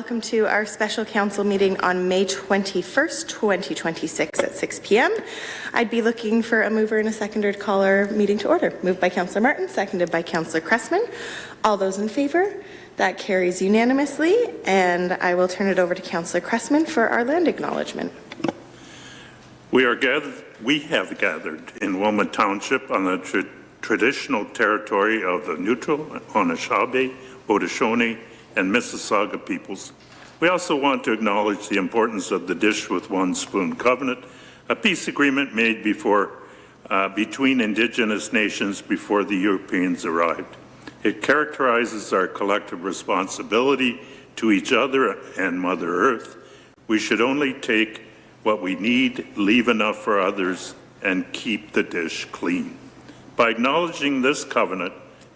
Welcome to our special council meeting on May 21st, 2026 at 6 p.m. I'd be looking for a mover and a seconder to call our meeting to order. Moved by Councillor Martin, seconded by Councillor Cressman. All those in favour? That carries unanimously, and I will turn it over to Councillor Cressman for our land acknowledgement. We have gathered in Wilmot Township on the traditional territory of the Neutral, Anishinaabe, Haudenosaunee, and Mississauga peoples. We also want to acknowledge the importance of the Dish with One Spoon Covenant, a peace agreement made between Indigenous nations before the Europeans arrived. It characterizes our collective responsibility to each other and Mother Earth. We should only take what we need, leave enough for others, and keep the dish clean. By acknowledging this covenant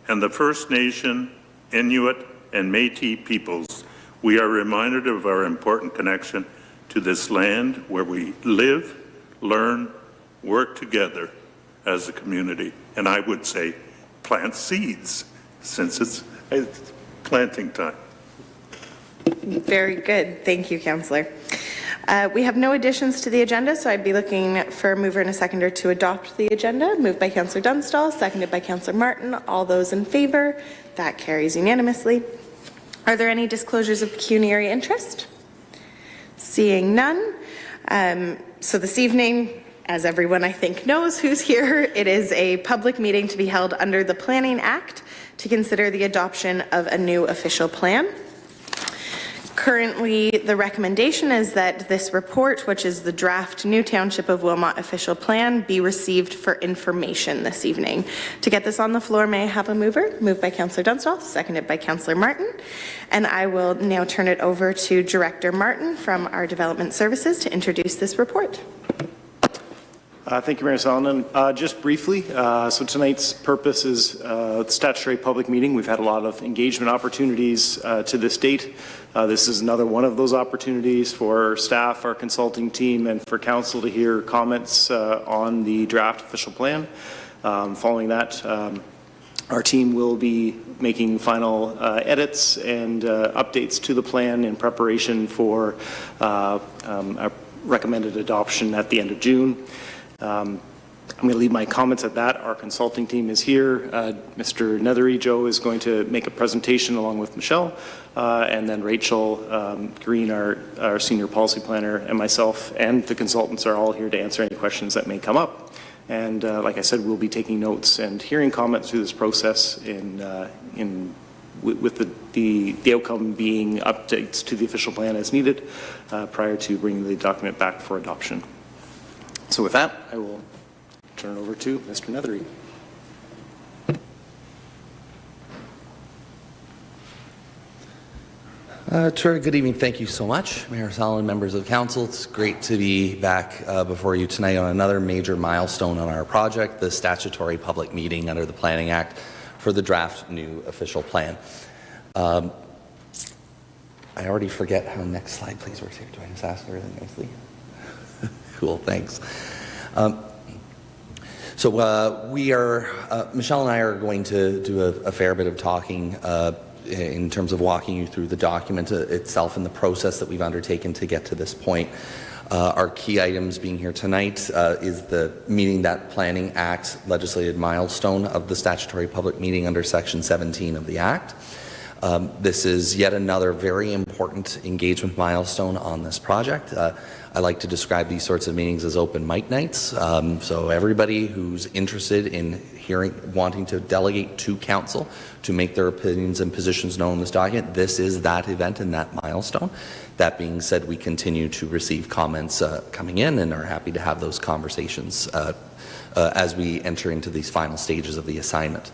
and the First Nation, Inuit, and Métis peoples, we are reminded of our important connection to this land where we live, learn, work together as a community, and I would say plant seeds, since it's planting time. Very good. Thank you, Councillor. We have no additions to the agenda, so I'd be looking for a mover and a seconder to adopt the agenda. Moved by Councillor Dunstall, seconded by Councillor Martin. All those in favour? That carries unanimously. Are there any disclosures of pecuniary interest? Seeing none. So this evening, as everyone I think knows who's here, it is a public meeting to be held under the Planning Act to consider the adoption of a new official plan. Currently, the recommendation is that this report, which is the draft new Township of Wilmot official plan, be received for information this evening. To get this on the floor, may I have a mover? Moved by Councillor Dunstall, seconded by Councillor Martin. And I will now turn it over to Director Martin from our Development Services to introduce this report. Thank you, Mayor Solomon. Just briefly, so tonight's purpose is statutory public meeting. We've had a lot of engagement opportunities to this date. This is another one of those opportunities for staff, our consulting team, and for council to hear comments on the draft official plan. Following that, our team will be making final edits and updates to the plan in preparation for a recommended adoption at the end of June. I'm going to leave my comments at that. Our consulting team is here. Mr. Nethery Joe is going to make a presentation along with Michelle, and then Rachel Green, our senior policy planner, and myself and the consultants are all here to answer any questions that may come up. And like I said, we'll be taking notes and hearing comments through this process with the outcome being updates to the official plan as needed prior to bringing the document back for adoption. So with that, I will turn it over to Mr. Nethery. Good evening. Thank you so much, Mayor Solomon, members of council. It's great to be back before you tonight on another major milestone on our project, the statutory public meeting under the Planning Act for the draft new official plan. I already forget how next slide please works here. Do I just ask everything nicely? Cool, thanks. Michelle and I are going to do a fair bit of talking in terms of walking you through the document itself and the process that we've undertaken to get to this point. Our key items being here tonight is the meeting that Planning Act legislated milestone of the statutory public meeting under Section 17 of the Act. This is yet another very important engagement milestone on this project. I like to describe these sorts of meetings as open mic nights. So everybody who's interested in wanting to delegate to council to make their opinions and positions known in this document, this is that event and that milestone. That being said, we continue to receive comments coming in and are happy to have those conversations as we enter into these final stages of the assignment.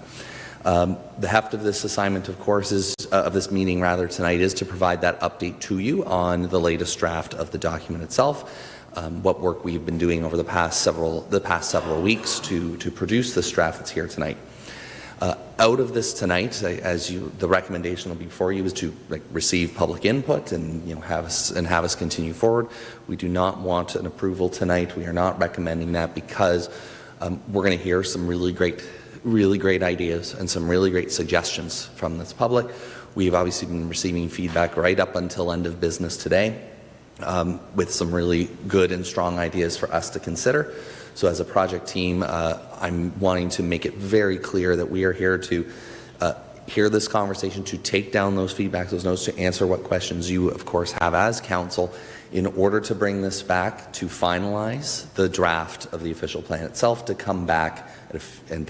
The heft of this assignment, of course, of this meeting tonight is to provide that update to you on the latest draft of the document itself, what work we've been doing over the past several weeks to produce this draft that's here tonight. Out of this tonight, the recommendation will be for you is to receive public input and have us continue forward. We do not want an approval tonight. We are not recommending that because we're going to hear some really great ideas and some really great suggestions from this public. We've obviously been receiving feedback right up until end of business today, with some really good and strong ideas for us to consider. So as a project team, I'm wanting to make it very clear that we are here to hear this conversation, to take down those feedbacks, those notes, to answer what questions you, of course, have as council in order to bring this back to finalize the draft of the official plan itself, to come back at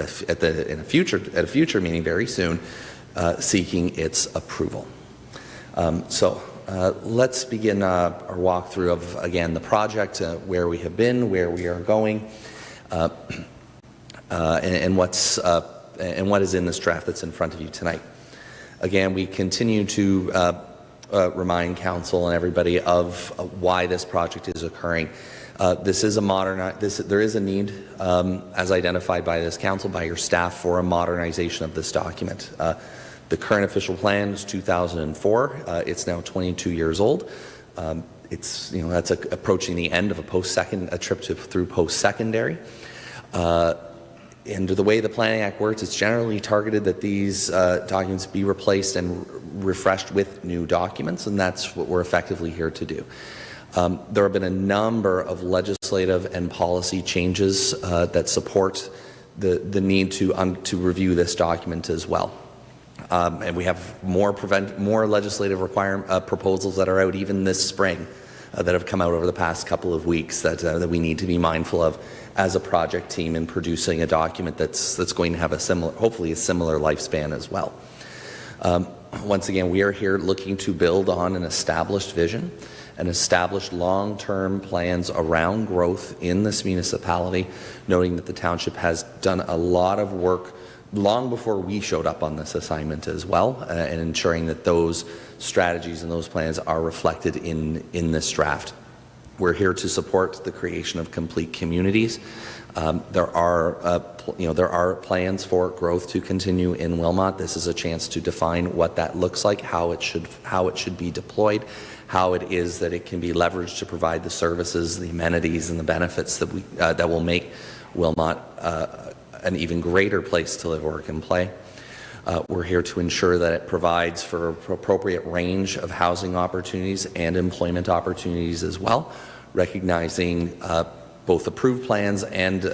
a future meeting very soon, seeking its approval. Let's begin our walkthrough of, again, the project, where we have been, where we are going, and what is in this draft that's in front of you tonight. Again, we continue to remind council and everybody of why this project is occurring. This is there is a need, as identified by this council, by your staff, for a modernization of this document. The current official plan is 2004. It's now 22 years old. That's approaching the end of a trip through post-secondary. And the way the Planning Act works, it's generally targeted that these documents be replaced and refreshed with new documents, and that's what we're effectively here to do. There have been a number of legislative and policy changes that support the need to review this document as well. And we have more legislative proposals that are out even this spring that have come out over the past couple of weeks that we need to be mindful of as a project team in producing a document that's going to have hopefully a similar lifespan as well. Once again, we are here looking to build on an established vision and established long-term plans around growth in this municipality, noting that the township has done a lot of work long before we showed up on this assignment as well, and ensuring that those strategies and those plans are reflected in this draft. We're here to support the creation of complete communities. There are plans for growth to continue in Wilmot. This is a chance to define what that looks like, how it should be deployed, how it is that it can be leveraged to provide the services, the amenities, and the benefits that will make Wilmot an even greater place to live, work, and play. We're here to ensure that it provides for an appropriate range of housing opportunities and employment opportunities as well, recognizing both approved plans and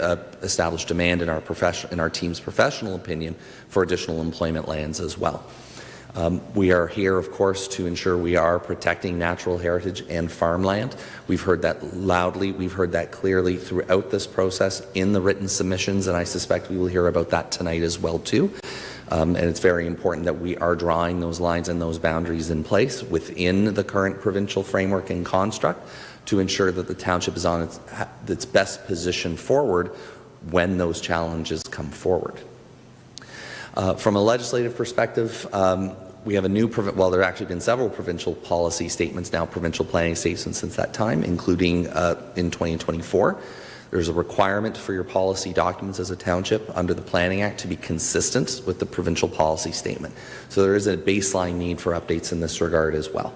established demand in our team's professional opinion for additional employment lands as well. We are here, of course, to ensure we are protecting natural heritage and farmland. We've heard that loudly. We've heard that clearly throughout this process in the written submissions, and I suspect we will hear about that tonight as well, too. And it's very important that we are drawing those lines and those boundaries in place within the current provincial framework and construct to ensure that the township is on its best position forward when those challenges come forward. From a legislative perspective, we have there have actually been several provincial policy statements, now provincial planning statements since that time, including in 2024. There's a requirement for your policy documents as a township under the Planning Act to be consistent with the provincial policy statement. So there is a baseline need for updates in this regard as well.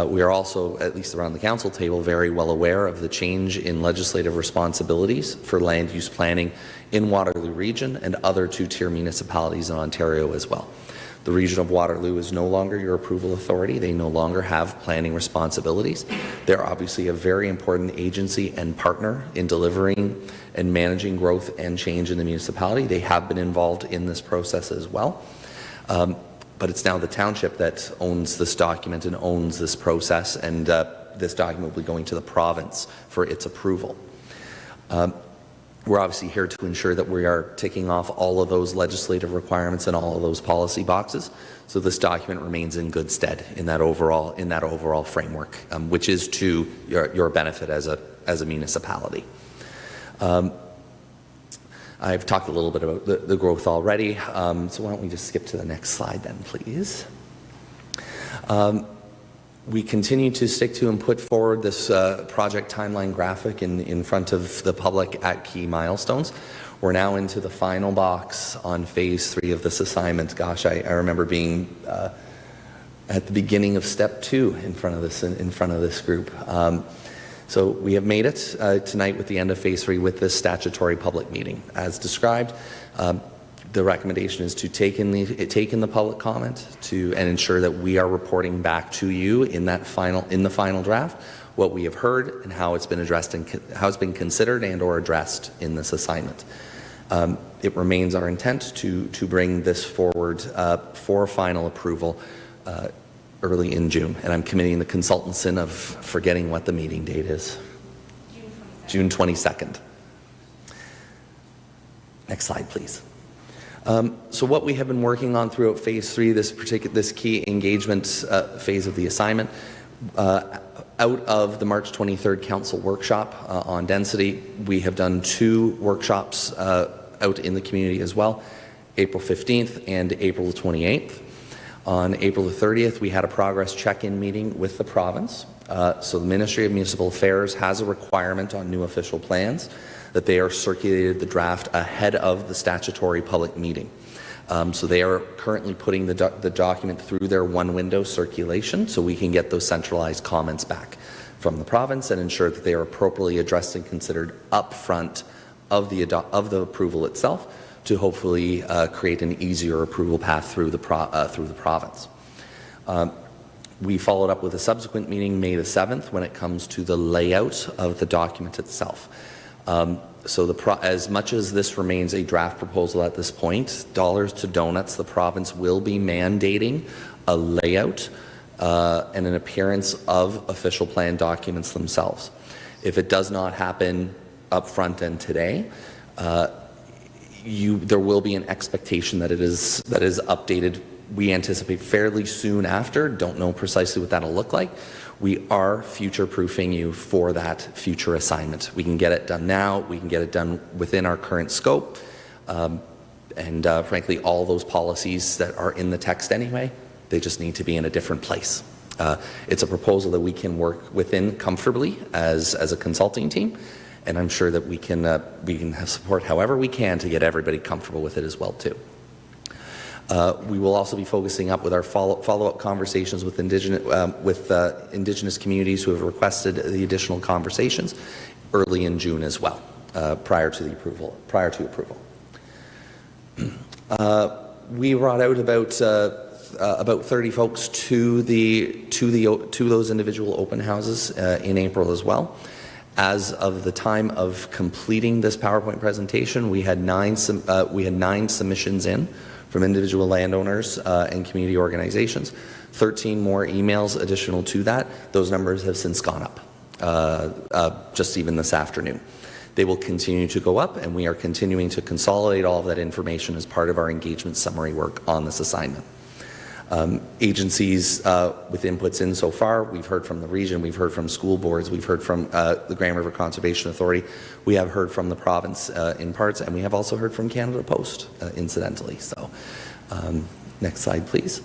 We are also, at least around the council table, very well aware of the change in legislative responsibilities for land use planning in Waterloo Region and other two-tier municipalities in Ontario as well. The region of Waterloo is no longer your approval authority. They no longer have planning responsibilities. They're obviously a very important agency and partner in delivering and managing growth and change in the municipality. They have been involved in this process as well. But it's now the township that owns this document and owns this process, and this document will be going to the province for its approval. We're obviously here to ensure that we are ticking off all of those legislative requirements and all of those policy boxes, so this document remains in good stead in that overall framework, which is to your benefit as a municipality. I've talked a little bit about the growth already, so why don't we just skip to the next slide then, please. We continue to stick to and put forward this project timeline graphic in front of the public at key milestones. We're now into the final box on phase 3 of this assignment. Gosh, I remember being at the beginning of step 2 in front of this group. So we have made it tonight with the end of phase 3 with this statutory public meeting. As described, The recommendation is to take in the public comment and ensure that we are reporting back to you in the final draft what we have heard and how it's been addressed and how it's been considered and or addressed in this assignment. It remains our intent to bring this forward for final approval early in June, and I'm committing the consultant sin of forgetting what the meeting date is. June 22nd. Next slide, please. So what we have been working on throughout phase 3, this key engagement phase of the assignment, out of the March 23rd council workshop on density, we have done 2 workshops out in the community as well, April 15th and April the 28th. On April the 30th, we had a progress check-in meeting with the province. So the Ministry of Municipal Affairs has a requirement on new official plans that they are circulated the draft ahead of the statutory public meeting. So they are currently putting the document through their one-window circulation so we can get those centralized comments back from the province and ensure that they are appropriately addressed and considered upfront of the approval itself to hopefully create an easier approval path through the province. We followed up with a subsequent meeting May the 7th when it comes to the layout of the document itself. So as much as this remains a draft proposal at this point, dollars to donuts, the province will be mandating a layout and an appearance of official plan documents themselves. If it does not happen up front and today, there will be an expectation that it is updated. We anticipate fairly soon after. Don't know precisely what that'll look like. We are future-proofing you for that future assignment. We can get it done now. We can get it done within our current scope. Frankly, all those policies that are in the text anyway, they just need to be in a different place. It's a proposal that we can work within comfortably as a consulting team, and I'm sure that we can have support however we can to get everybody comfortable with it as well too. We will also be focusing up with our follow-up conversations with Indigenous communities who have requested the additional conversations early in June as well, prior to approval. We brought out about 30 folks to those individual open houses in April as well. As of the time of completing this PowerPoint presentation, we had 9 submissions in from individual landowners and community organizations. 13 more emails additional to that. Those numbers have since gone up, just even this afternoon. They will continue to go up, and we are continuing to consolidate all of that information as part of our engagement summary work on this assignment. Agencies with inputs in so far, we've heard from the region, we've heard from school boards, we've heard from the Grand River Conservation Authority, we have heard from the province in parts, and we have also heard from Canada Post, incidentally. So, next slide, please.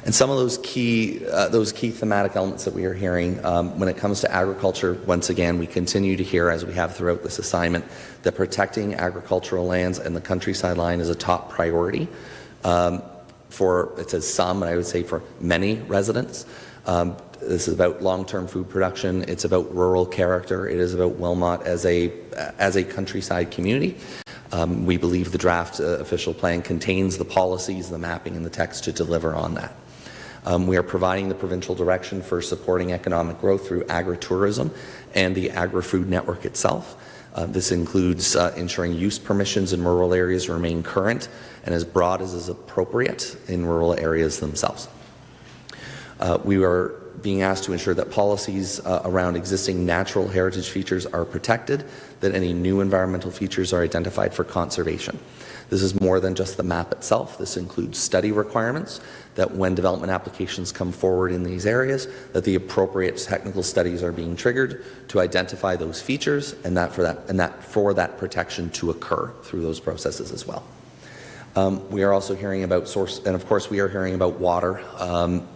And some of those key thematic elements that we are hearing when it comes to agriculture, once again, we continue to hear, as we have throughout this assignment, that protecting agricultural lands and the countryside line is a top priority. It says some, and I would say for many residents. This is about long-term food production. It's about rural character. It is about Wilmot as a countryside community. We believe the draft official plan contains the policies, the mapping, and the text to deliver on that. We are providing the provincial direction for supporting economic growth through agritourism and the agri-food network itself. This includes ensuring use permissions in rural areas remain current and as broad as is appropriate in rural areas themselves. We are being asked to ensure that policies around existing natural heritage features are protected, that any new environmental features are identified for conservation. This is more than just the map itself. This includes study requirements, that when development applications come forward in these areas, that the appropriate technical studies are being triggered to identify those features and for that protection to occur through those processes as well. We are also hearing about we are hearing about water,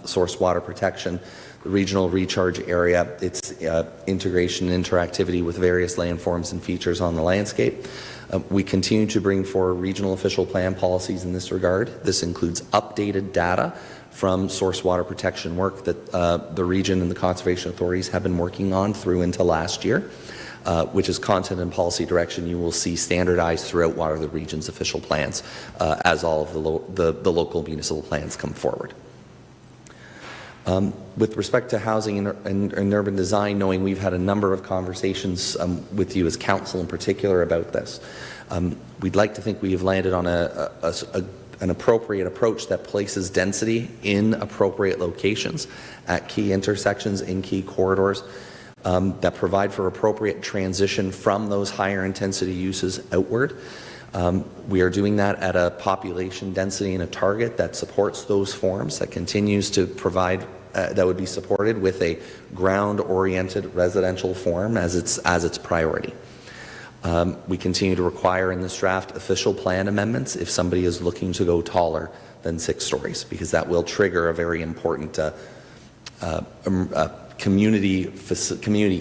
source water protection, the regional recharge area, its integration and interactivity with various landforms and features on the landscape. We continue to bring forward regional official plan policies in this regard. This includes updated data from source water protection work that the region and the conservation authorities have been working on through into last year. which is content and policy direction you will see standardized throughout Waterloo Region's official plans as all of the local municipal plans come forward. With respect to housing and urban design, knowing we've had a number of conversations with you as council in particular about this, we'd like to think we have landed on an appropriate approach that places density in appropriate locations at key intersections, in key corridors, that provide for appropriate transition from those higher intensity uses outward. We are doing that at a population density and a target that supports those forms, that continues to provide, that would be supported with a ground-oriented residential form as its priority. We continue to require in this draft official plan amendments if somebody is looking to go taller than 6 stories, because that will trigger a very important community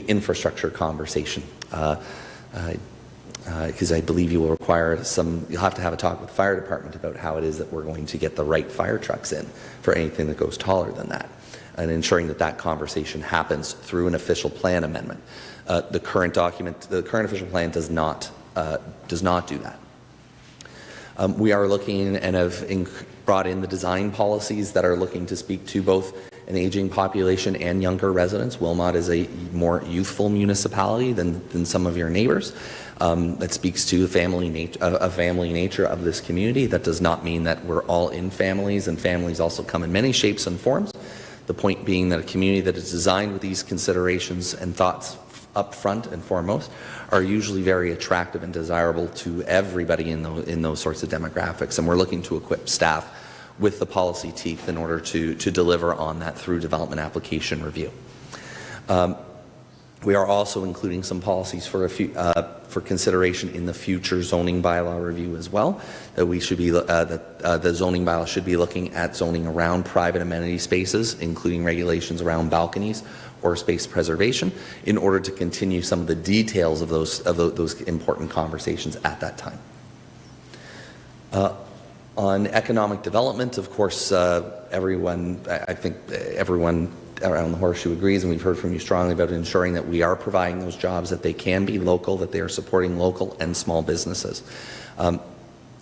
infrastructure conversation. Because I believe you will require you'll have to have a talk with the fire department about how it is that we're going to get the right fire trucks in for anything that goes taller than that, and ensuring that that conversation happens through an official plan amendment. The current official plan does not do that. We are looking and have brought in the design policies that are looking to speak to both an aging population and younger residents. Wilmot is a more youthful municipality than some of your neighbors. That speaks to a family nature of this community. That does not mean that we're all in families, and families also come in many shapes and forms. The point being that a community that is designed with these considerations and thoughts up front and foremost are usually very attractive and desirable to everybody in those sorts of demographics, and we're looking to equip staff with the policy teeth in order to deliver on that through development application review. We are also including some policies for consideration in the future zoning bylaw review as well. That we should be the zoning bylaw should be looking at zoning around private amenity spaces, including regulations around balconies or space preservation, in order to continue some of the details of those important conversations at that time. On economic development, of course, I think everyone around the horseshoe agrees, and we've heard from you strongly about ensuring that we are providing those jobs, that they can be local, that they are supporting local and small businesses.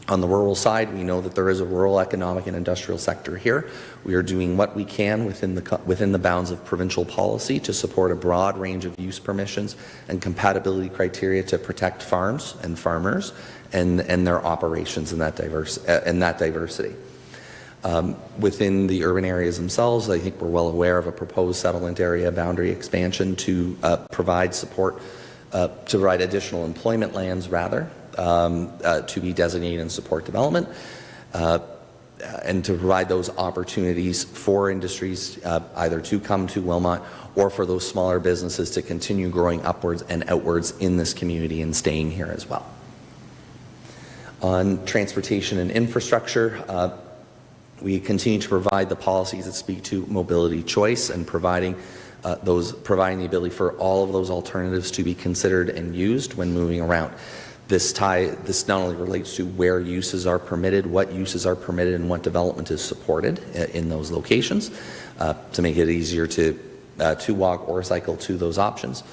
On the rural side, we know that there is a rural economic and industrial sector here. We are doing what we can within the bounds of provincial policy to support a broad range of use permissions and compatibility criteria to protect farms and farmers and their operations in that diversity. Within the urban areas themselves, I think we're well aware of a proposed settlement area boundary expansion to provide support, to provide additional employment lands rather, to be designated and support development, and to provide those opportunities for industries either to come to Wilmot or for those smaller businesses to continue growing upwards and outwards in this community and staying here as well. On transportation and infrastructure, we continue to provide the policies that speak to mobility choice and providing the ability for all of those alternatives to be considered and used when moving around. This not only relates to where uses are permitted, what uses are permitted, and what development is supported in those locations to make it easier to walk or cycle to those options,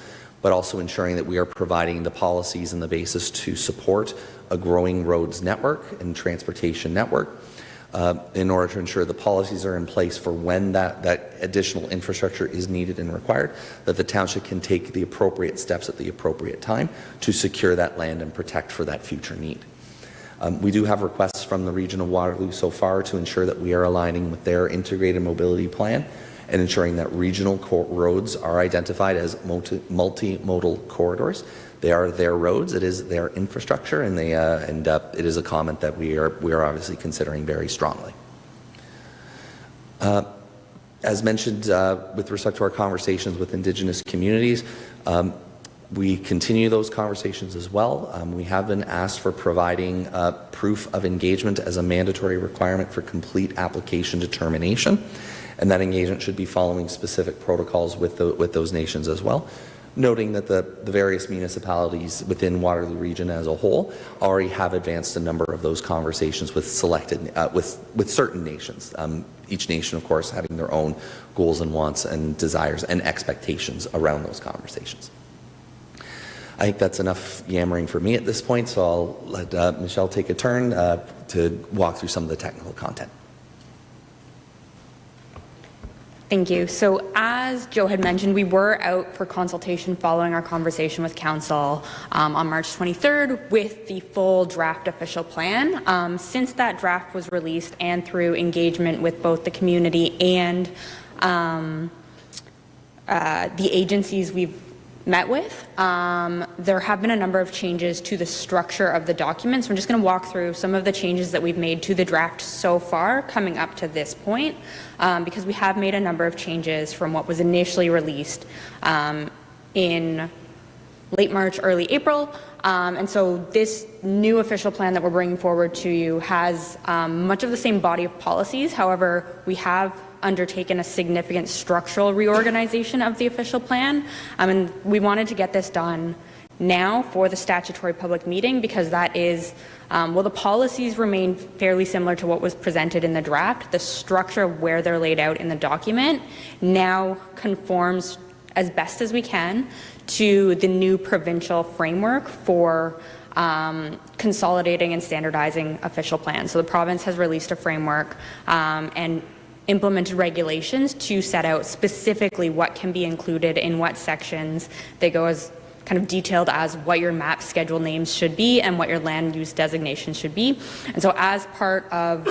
but also ensuring that we are providing the policies and the basis to support a growing roads network and transportation network in order to ensure the policies are in place for when that additional infrastructure is needed and required, that the township can take the appropriate steps at the appropriate time to secure that land and protect for that future need. We do have requests from the region of Waterloo so far to ensure that we are aligning with their integrated mobility plan and ensuring that regional roads are identified as multimodal corridors. They are their roads, it is their infrastructure, and it is a comment that we are obviously considering very strongly. As mentioned, with respect to our conversations with Indigenous communities, we continue those conversations as well. We have been asked for providing proof of engagement as a mandatory requirement for complete application determination, and that engagement should be following specific protocols with those nations as well, noting that the various municipalities within Waterloo Region as a whole already have advanced a number of those conversations with certain nations. Each nation, of course, having their own goals and wants and desires and expectations around those conversations. I think that's enough yammering for me at this point, so I'll let Michelle take a turn to walk through some of the technical content. Thank you. So as Joe had mentioned, we were out for consultation following our conversation with Council on March 23rd with the full draft official plan. Since that draft was released and through engagement with both the community and the agencies we've met with, there have been a number of changes to the structure of the document. So I'm just going to walk through some of the changes that we've made to the draft so far coming up to this point, because we have made a number of changes from what was initially released in late March, early April. And so this new official plan that we're bringing forward to you has much of the same body of policies. However, we have undertaken a significant structural reorganization of the official plan. And we wanted to get this done now for the statutory public meeting, because that is, well, the policies remain fairly similar to what was presented in the draft. The structure of where they're laid out in the document now conforms as best as we can to the new provincial framework for consolidating and standardizing official plans. So the province has released a framework and implemented regulations to set out specifically what can be included in what sections. They go as kind of detailed as what your map schedule names should be and what your land use designation should be. And so as part of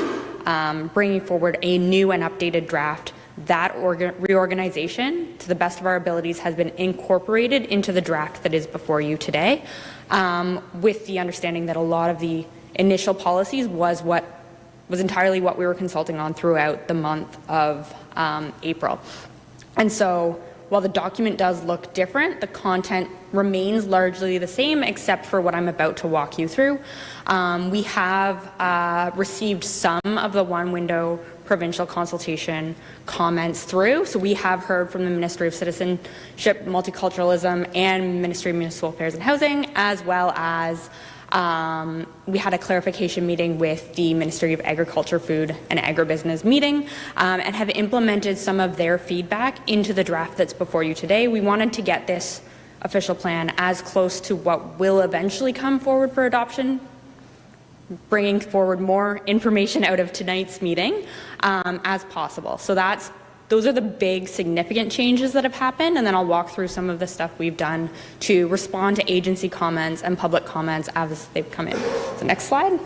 bringing forward a new and updated draft, that reorganization, to the best of our abilities, has been incorporated into the draft that is before you today, with the understanding that a lot of the initial policies was entirely what we were consulting on throughout the month of April. And so while the document does look different, the content remains largely the same, except for what I'm about to walk you through. We have received some of the one window provincial consultation comments through. So we have heard from the Ministry of Citizenship, Multiculturalism, and Ministry of Municipal Affairs and Housing, as well as we had a clarification meeting with the Ministry of Agriculture, Food and Agribusiness meeting, and have implemented some of their feedback into the draft that's before you today. We wanted to get this official plan as close to what will eventually come forward for adoption, bringing forward more information out of tonight's meeting as possible. So those are the big significant changes that have happened, and then I'll walk through some of the stuff we've done to respond to agency comments and public comments as they've come in. So next slide.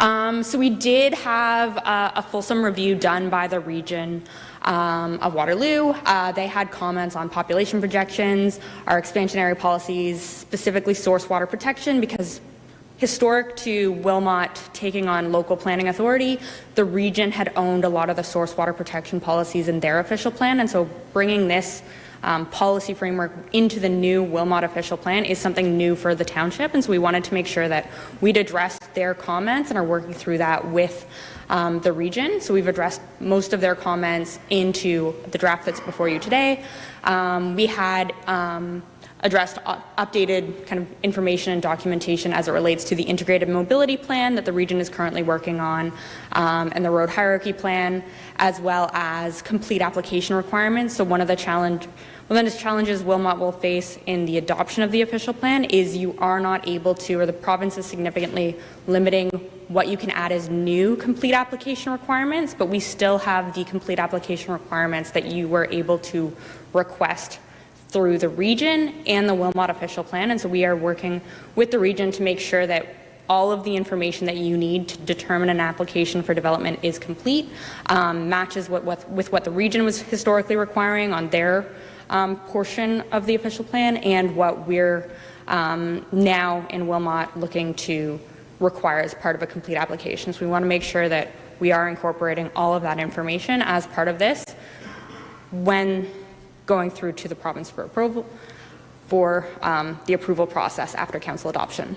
So we did have a fulsome review done by the region of Waterloo. They had comments on population projections, our expansionary policies, specifically source water protection, because historic to Wilmot taking on local planning authority, the region had owned a lot of the source water protection policies in their official plan, and so bringing this policy framework into the new Wilmot official plan is something new for the township, and so we wanted to make sure that we'd addressed their comments and are working through that with the region. So we've addressed most of their comments into the draft that's before you today. We had addressed updated kind of information and documentation as it relates to the integrated mobility plan that the region is currently working on, and the road hierarchy plan, as well as complete application requirements. So one of the challenges Wilmot will face in the adoption of the official plan is you are not able to, or the province is significantly limiting what you can add as new complete application requirements, but we still have the complete application requirements that you were able to request through the region and the Wilmot official plan. And so we are working with the region to make sure that all of the information that you need to determine an application for development is complete, matches with what the region was historically requiring on their portion of the official plan, and what we're now in Wilmot looking to require as part of a complete application. So we want to make sure that we are incorporating all of that information as part of this when going through to the province for approval, for the approval process after council adoption.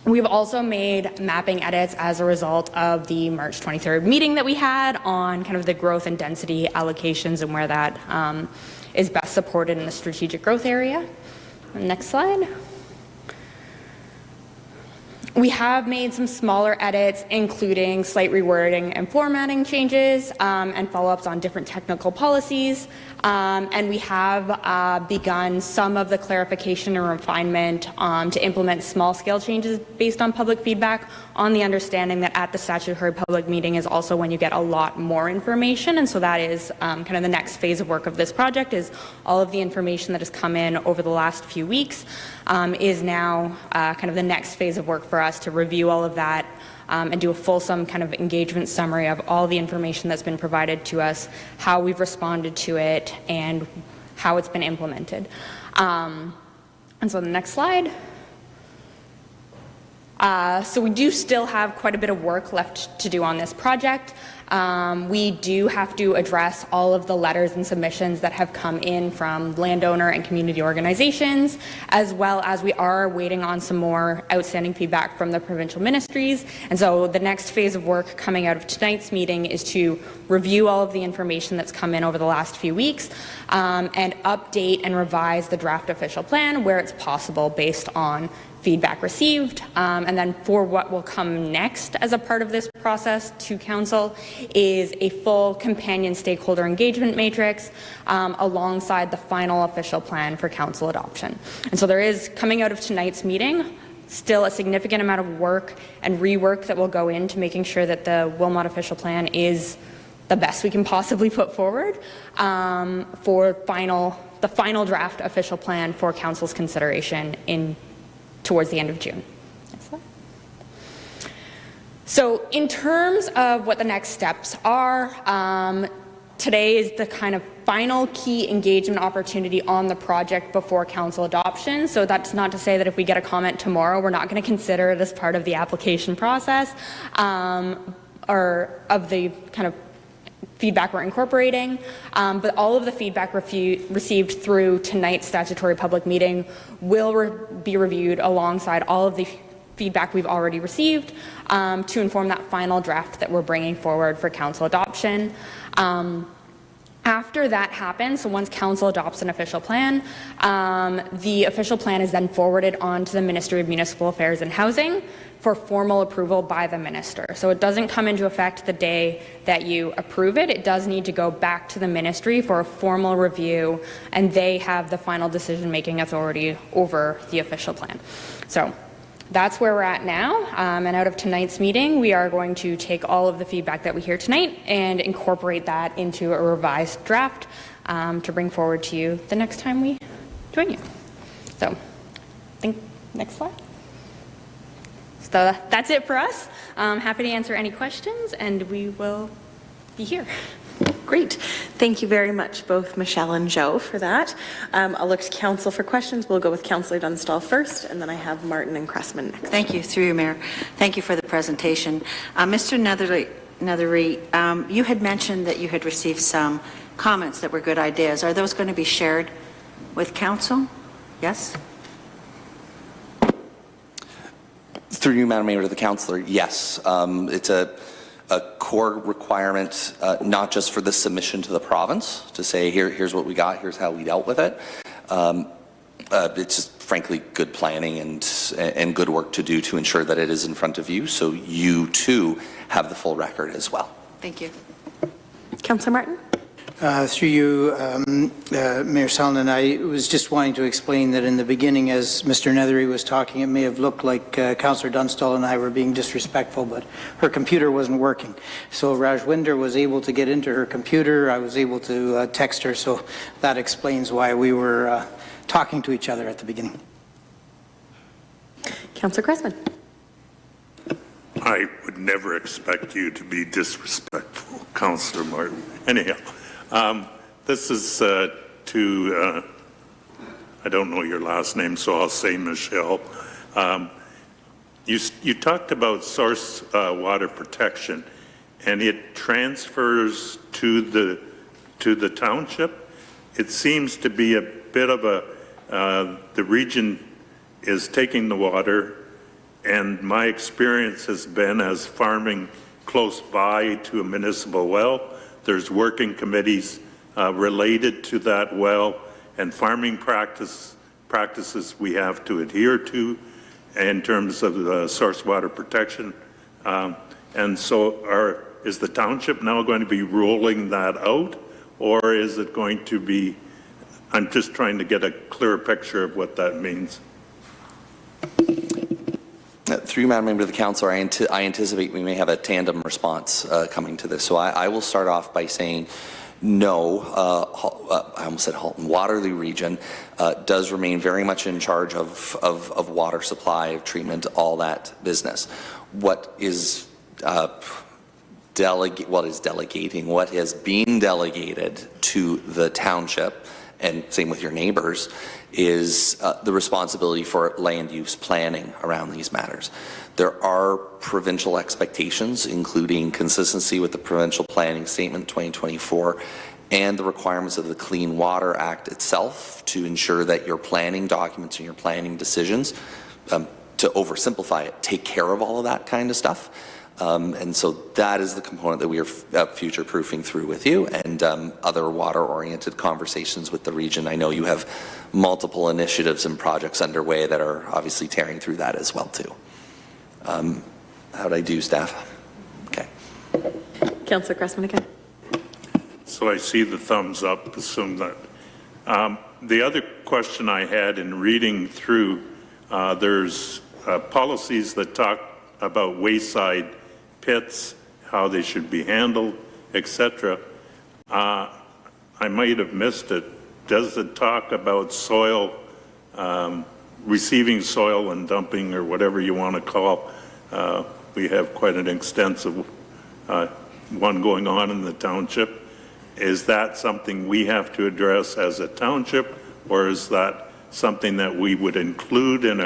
We've also made mapping edits as a result of the March 23rd meeting that we had on kind of the growth and density allocations and where that is best supported in the strategic growth area. Next slide. We have made some smaller edits, including slight rewording and formatting changes and follow-ups on different technical policies. And we have begun some of the clarification and refinement to implement small-scale changes based on public feedback, on the understanding that at the statutory public meeting is also when you get a lot more information. And so that is kind of the next phase of work of this project, is all of the information that has come in over the last few weeks is now kind of the next phase of work for us to review all of that and do a fulsome kind of engagement summary of all the information that's been provided to us, how we've responded to it, and how it's been implemented. And so the next slide. So we do still have quite a bit of work left to do on this project. We do have to address all of the letters and submissions that have come in from landowner and community organizations, as well as we are waiting on some more outstanding feedback from the provincial ministries. And so the next phase of work coming out of tonight's meeting is to review all of the information that's come in over the last few weeks and update and revise the draft official plan where it's possible based on feedback received. And then for what will come next as a part of this process to council is a full companion stakeholder engagement matrix alongside the final official plan for council adoption. And so there is, coming out of tonight's meeting, still a significant amount of work and rework that will go into making sure that the Wilmot official plan is the best we can possibly put forward for the final draft official plan for council's consideration towards the end of June. Next slide. So in terms of what the next steps are, today is the kind of final key engagement opportunity on the project before council adoption. So that's not to say that if we get a comment tomorrow, we're not going to consider it as part of the application process or of the kind of feedback we're incorporating, but all of the feedback received through tonight's statutory public meeting will be reviewed alongside all of the feedback we've already received to inform that final draft that we're bringing forward for council adoption. After that happens, so once council adopts an official plan, the official plan is then forwarded on to the Ministry of Municipal Affairs and Housing for formal approval by the minister. So it doesn't come into effect the day that you approve it. It does need to go back to the ministry for a formal review, and they have the final decision-making authority over the official plan. So that's where we're at now, and out of tonight's meeting, we are going to take all of the feedback that we hear tonight and incorporate that into a revised draft to bring forward to you the next time we join you. So, next slide. So that's it for us. Happy to answer any questions, and we will be here. Great. Thank you very much, both Michelle and Joe, for that. I'll look to council for questions. We'll go with Councillor Dunstall first, and then I have Martin and Cressman next. Thank you, through you, Mayor. Thank you for the presentation. Mr. Nethery, you had mentioned that you had received some comments that were good ideas. Are those going to be shared with council? Yes? Through you, Madam Mayor, to the councillor, yes. It's a core requirement, not just for the submission to the province to say, here's what we got, here's how we dealt with it. It's just frankly good planning and good work to do to ensure that it is in front of you, so you too have the full record as well. Thank you. Councillor Martin? Through you, Mayor Sallin, I was just wanting to explain that in the beginning, as Mr. Nethery was talking, it may have looked like Councillor Dunstall and I were being disrespectful, but her computer wasn't working. So Rajwinder was able to get into her computer. I was able to text her, so that explains why we were talking to each other at the beginning. Councillor Cressman? I would never expect you to be disrespectful, Councillor Martin. Anyhow. This is to, I don't know your last name, so I'll say Michelle. You talked about source water protection, and it transfers to the township. It seems to be a bit of the region is taking the water, and my experience has been as farming close by to a municipal well, there's working committees related to that well and farming practices we have to adhere to. in terms of the source water protection. And so is the township now going to be rolling that out, or is it going to be, I'm just trying to get a clearer picture of what that means. Through you, Madam Member of the Council, I anticipate we may have a tandem response coming to this. So I will start off by saying no. I almost said Halton. Waterloo Region does remain very much in charge of water supply, of treatment, all that business. What is what has been delegated to the township, and same with your neighbors, is the responsibility for land use planning around these matters. There are provincial expectations, including consistency with the Provincial Planning Statement 2024 and the requirements of the Clean Water Act itself to ensure that your planning documents and your planning decisions, to oversimplify it, take care of all of that kind of stuff. And so that is the component that we are future-proofing through with you, and other water-oriented conversations with the region. I know you have multiple initiatives and projects underway that are obviously tearing through that as well too. How'd I do, staff? Okay. Councillor Cressman again. So I see the thumbs up, assume that. The other question I had in reading through, there's policies that talk about wayside pits, how they should be handled, etc. I might have missed it. Does it talk about soil, receiving soil and dumping, or whatever you want to call? We have quite an extensive one going on in the township. Is that something we have to address as a township, or is that something that we would include in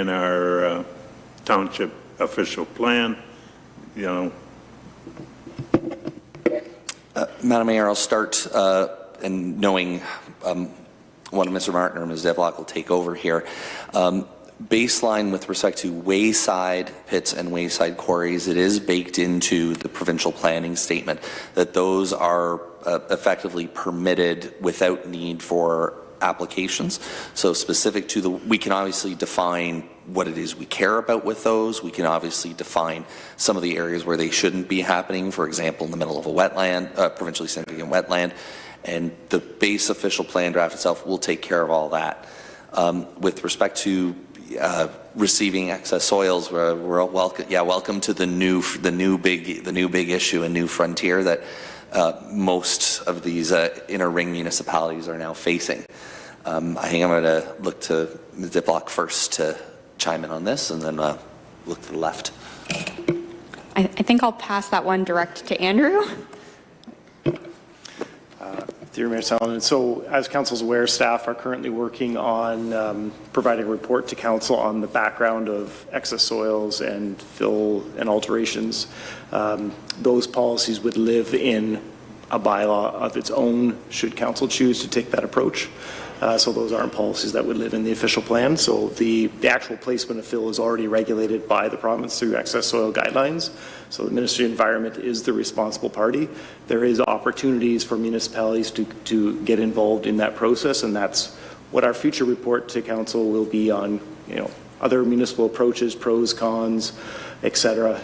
our township official plan? You know. Madam Mayor, I'll start, and knowing one of Mr. Martin or Ms. Devlock will take over here. Baseline with respect to wayside pits and wayside quarries, it is baked into the provincial planning statement that those are effectively permitted without need for applications. So specific to we can obviously define what it is we care about with those. We can obviously define some of the areas where they shouldn't be happening, for example, in the middle of a wetland, provincially significant wetland, and the base official plan draft itself will take care of all that. With respect to receiving excess soils, we're welcome. Yeah, welcome to the new big issue, a new frontier that most of these inner ring municipalities are now facing. I think I'm going to look to Ms. Diplock first to chime in on this, and then look to the left. I think I'll pass that one direct to Andrew. Through Mayor Sallin. So as council's aware, staff are currently working on providing a report to council on the background of excess soils and fill and alterations. Those policies would live in a bylaw of its own should council choose to take that approach. So those aren't policies that would live in the official plan. So the actual placement of fill is already regulated by the province through excess soil guidelines. So the Ministry of Environment is the responsible party. There is opportunities for municipalities to get involved in that process, and that's what our future report to council will be on, other municipal approaches, pros, cons, etc.,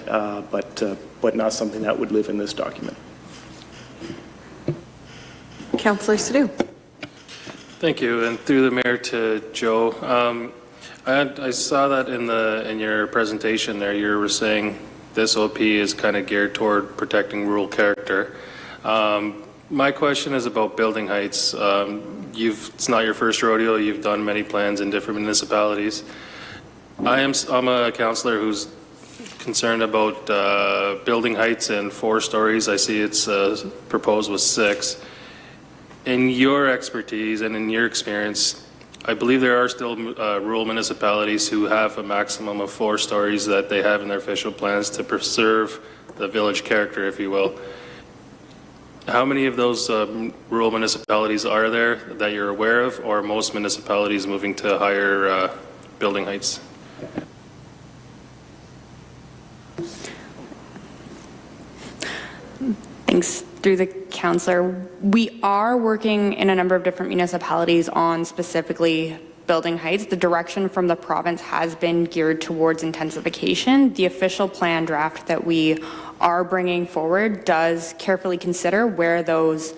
but not something that would live in this document. Councillor Sadhu. Thank you, and through the mayor to Joe. I saw that in your presentation there. You were saying this OP is kind of geared toward protecting rural character. My question is about building heights. It's not your first rodeo. You've done many plans in different municipalities. I'm a councillor who's concerned about building heights in 4 stories. I see it's proposed with 6. In your expertise and in your experience, I believe there are still rural municipalities who have a maximum of 4 stories that they have in their official plans to preserve the village character, if you will. How many of those rural municipalities are there that you're aware of, or are most municipalities moving to higher building heights? Thanks. Through the councillor, we are working in a number of different municipalities on specifically building heights, the direction from the province has been geared towards intensification. The official plan draft that we are bringing forward does carefully consider where those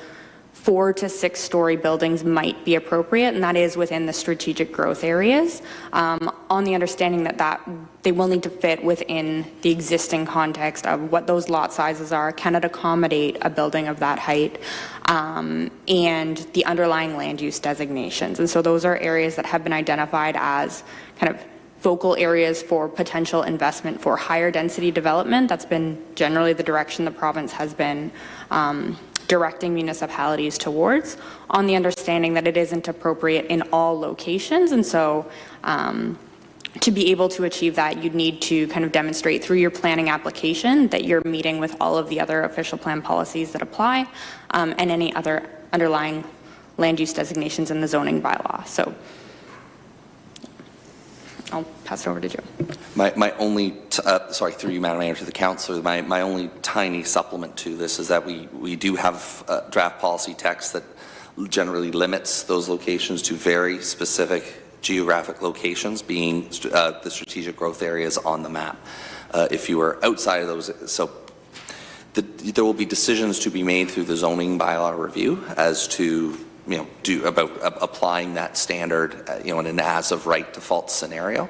4 to 6 story buildings might be appropriate, and that is within the strategic growth areas, on the understanding that they will need to fit within the existing context of what those lot sizes are, can it accommodate a building of that height, and the underlying land use designations. And so those are areas that have been identified as kind of focal areas for potential investment for higher density development. That's been generally the direction the province has been directing municipalities towards, on the understanding that it isn't appropriate in all locations. And so to be able to achieve that, you'd need to kind of demonstrate through your planning application that you're meeting with all of the other official plan policies that apply, and any other underlying land use designations in the zoning bylaw. So I'll pass it over to Joe. My only, sorry, through you, Madam Mayor, to the councillor, my only tiny supplement to this is that we do have draft policy text that generally limits those locations to very specific geographic locations, being the strategic growth areas on the map. If you are outside of those, so there will be decisions to be made through the zoning bylaw review as to about applying that standard, in an as of right default scenario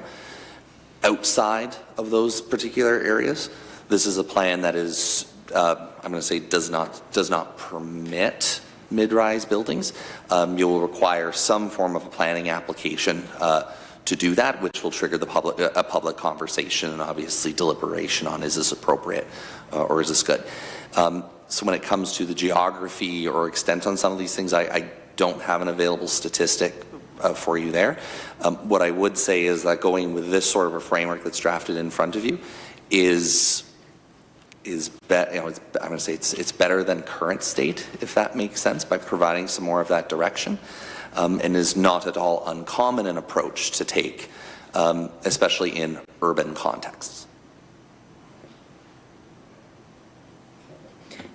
outside of those particular areas. This is a plan that is, I'm going to say, does not permit mid-rise buildings. You'll require some form of a planning application to do that, which will trigger a public conversation and obviously deliberation on, is this appropriate or is this good? So when it comes to the geography or extent on some of these things, I don't have an available statistic for you there. What I would say is that going with this sort of a framework that's drafted in front of you is I'm going to say it's better than current state, if that makes sense, by providing some more of that direction, and is not at all uncommon an approach to take, especially in urban contexts.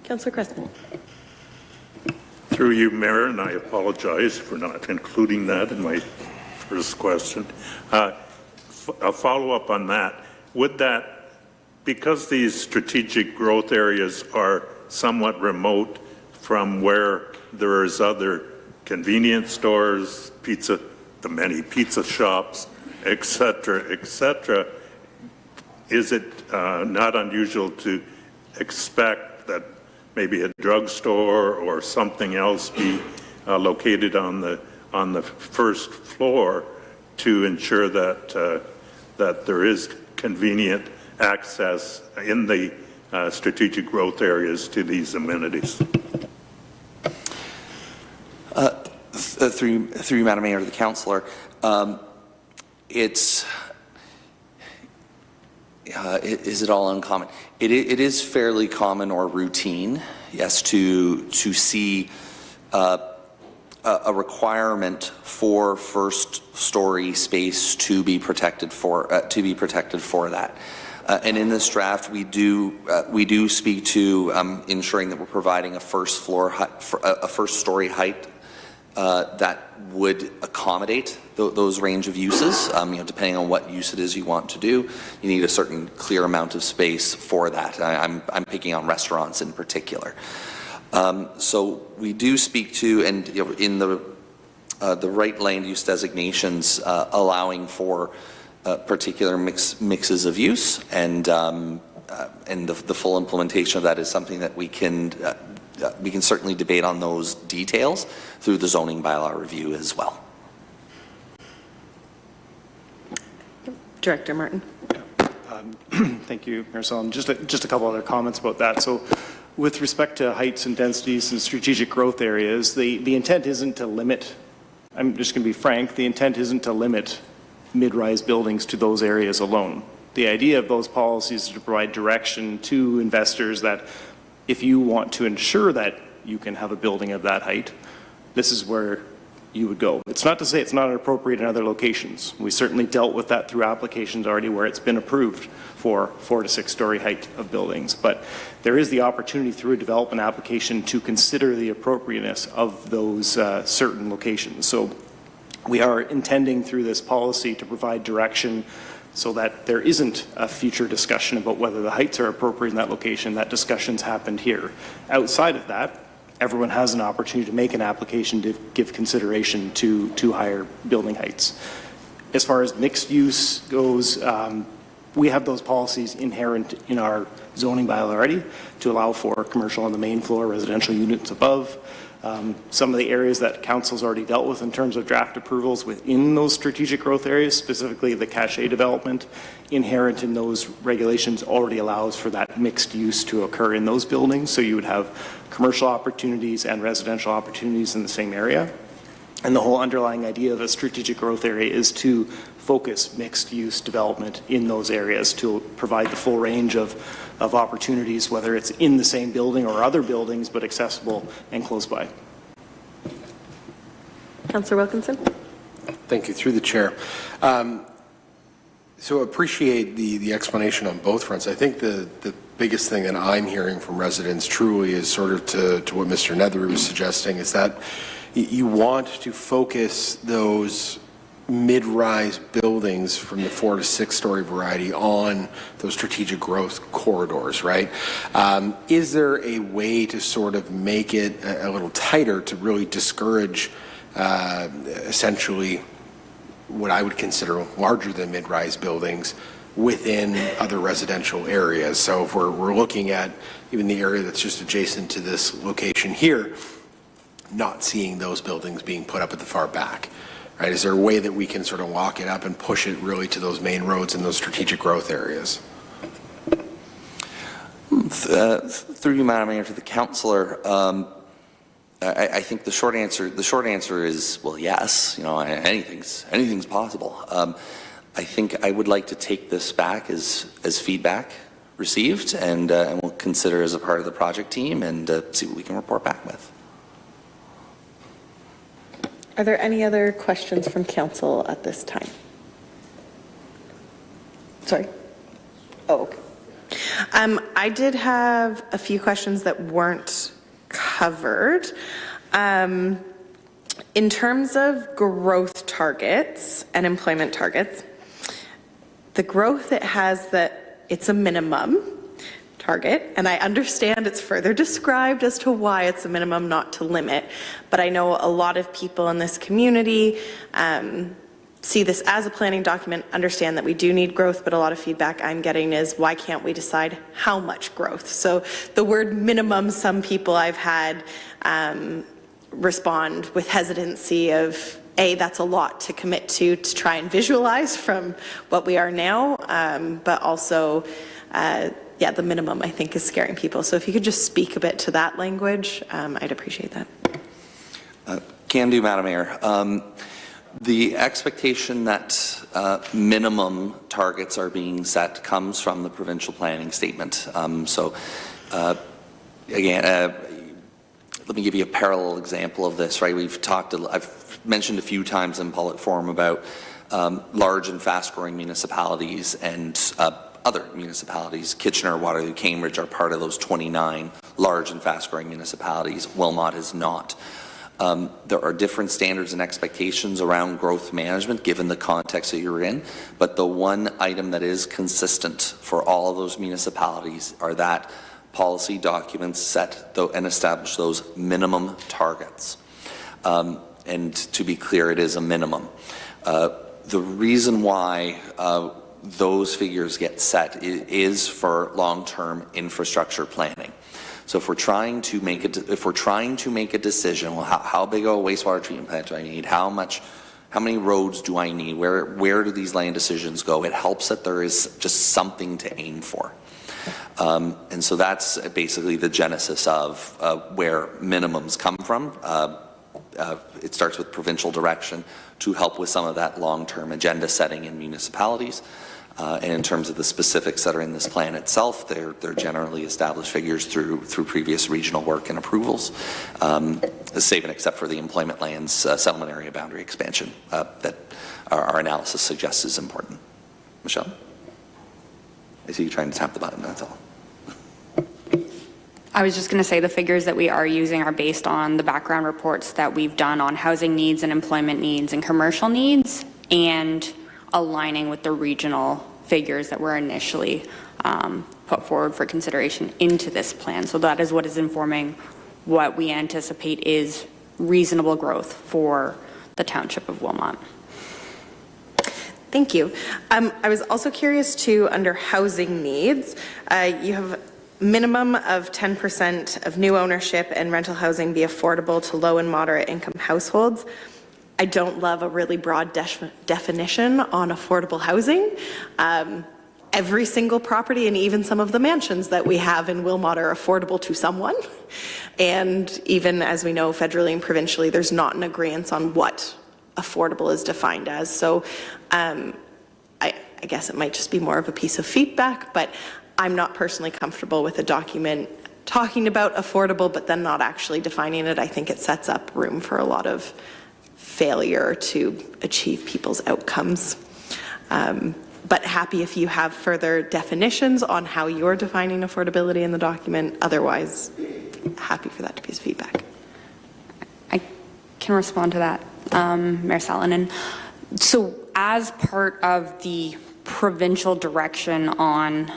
Councillor Crespin. Through you, Mayor, and I apologize for not including that in my first question. A follow-up on that, would that, because these strategic growth areas are somewhat remote from where there is other convenience stores, the many pizza shops, et cetera, is it not unusual to expect that maybe a drugstore or something else be located on the first floor to ensure that that there is convenient access in the strategic growth areas to these amenities? Through you, Madam Mayor, to the councillor, is it all uncommon? It is fairly common or routine, yes, to see a requirement for first story space to be protected for that. And in this draft, we do speak to ensuring that we're providing a first story height that would accommodate those range of uses. Depending on what use it is you want to do, you need a certain clear amount of space for that. I'm picking on restaurants in particular. So we do speak to, and in the right land use designations, allowing for particular mixes of use, and the full implementation of that is something that we can certainly debate on those details through the zoning bylaw review as well. Director Martin. Thank you, Mayor Sullivan. Just a couple other comments about that. So with respect to heights and densities and strategic growth areas, the intent isn't to limit, I'm just going to be frank, the intent isn't to limit mid-rise buildings to those areas alone. The idea of those policies is to provide direction to investors that if you want to ensure that you can have a building of that height, this is where you would go. It's not to say it's not appropriate in other locations. We certainly dealt with that through applications already where it's been approved for 4 to 6 story height of buildings. But there is the opportunity through a development application to consider the appropriateness of those certain locations. So We are intending through this policy to provide direction so that there isn't a future discussion about whether the heights are appropriate in that location. That discussion's happened here. Outside of that, everyone has an opportunity to make an application to give consideration to higher building heights. As far as mixed use goes, we have those policies inherent in our zoning bylaw already to allow for commercial on the main floor, residential units above. Some of the areas that council's already dealt with in terms of draft approvals within those strategic growth areas, specifically the cache development, inherent in those regulations already allows for that mixed use to occur in those buildings. So you would have commercial opportunities and residential opportunities in the same area. And the whole underlying idea of a strategic growth area is to focus mixed use development in those areas to provide the full range of opportunities, whether it's in the same building or other buildings, but accessible and close by. Councillor Wilkinson. Thank you. Through the chair. So appreciate the explanation on both fronts. I think the biggest thing that I'm hearing from residents truly is sort of to what Mr. Nethery was suggesting, is that you want to focus those mid-rise buildings from the 4 to 6 story variety on those strategic growth corridors, right? Is there a way to sort of make it a little tighter to really discourage essentially what I would consider larger than mid-rise buildings within other residential areas? So if we're looking at even the area that's just adjacent to this location here, not seeing those buildings being put up at the far back, right? Is there a way that we can sort of lock it up and push it really to those main roads and those strategic growth areas? Through you, Madam Mayor, to the councillor, I think the short answer is, well, yes. You know, anything's possible. I think I would like to take this back as feedback received, and we'll consider as a part of the project team and see what we can report back with. Are there any other questions from council at this time? Sorry. Oh, okay. I did have a few questions that weren't covered. In terms of growth targets and employment targets, the growth it has that it's a minimum target, and I understand it's further described as to why it's a minimum, not to limit, but I know a lot of people in this community see this as a planning document, understand that we do need growth, but a lot of feedback I'm getting is, why can't we decide how much growth? So the word minimum, some people I've had respond with hesitancy of, A, that's a lot to commit to try and visualize from what we are now, but also, yeah, the minimum I think is scaring people. So if you could just speak a bit to that language, I'd appreciate that. Can do, Madam Mayor. The expectation that minimum targets are being set comes from the provincial planning statement. Again, let me give you a parallel example of this, right? I've mentioned a few times in public forum about large and fast-growing municipalities and other municipalities. Kitchener, Waterloo, Cambridge are part of those 29 large and fast-growing municipalities. Wilmot is not. There are different standards and expectations around growth management given the context that you're in, but the one item that is consistent for all of those municipalities are that policy documents set and establish those minimum targets. And to be clear, it is a minimum. The reason why those figures get set is for long-term infrastructure planning. So if we're trying to make a decision, well, how big of a wastewater treatment plant do I need? How many roads do I need? Where do these land decisions go? It helps that there is just something to aim for. And so that's basically the genesis of where minimums come from. It starts with provincial direction to help with some of that long-term agenda setting in municipalities. And in terms of the specifics that are in this plan itself, they're generally established figures through previous regional work and approvals, save and except for the employment lands settlement area boundary expansion that our analysis suggests is important. Michelle? I see you trying to tap the button, that's all. I was just going to say the figures that we are using are based on the background reports that we've done on housing needs and employment needs and commercial needs, and aligning with the regional figures that were initially put forward for consideration into this plan. So that is what is informing what we anticipate is reasonable growth for the Township of Wilmot. Thank you. I was also curious too, under housing needs, you have minimum of 10% of new ownership and rental housing be affordable to low and moderate income households. I don't love a really broad definition on affordable housing. Every single property and even some of the mansions that we have in Wilmot are affordable to someone. And even as we know, federally and provincially, there's not an agreement on what affordable is defined as. So I guess it might just be more of a piece of feedback, but I'm not personally comfortable with a document talking about affordable, but then not actually defining it. I think it sets up room for a lot of failure to achieve people's outcomes. But happy if you have further definitions on how you're defining affordability in the document. Otherwise, happy for that to be feedback. I can respond to that, Mayor Salonen. So as part of the provincial direction on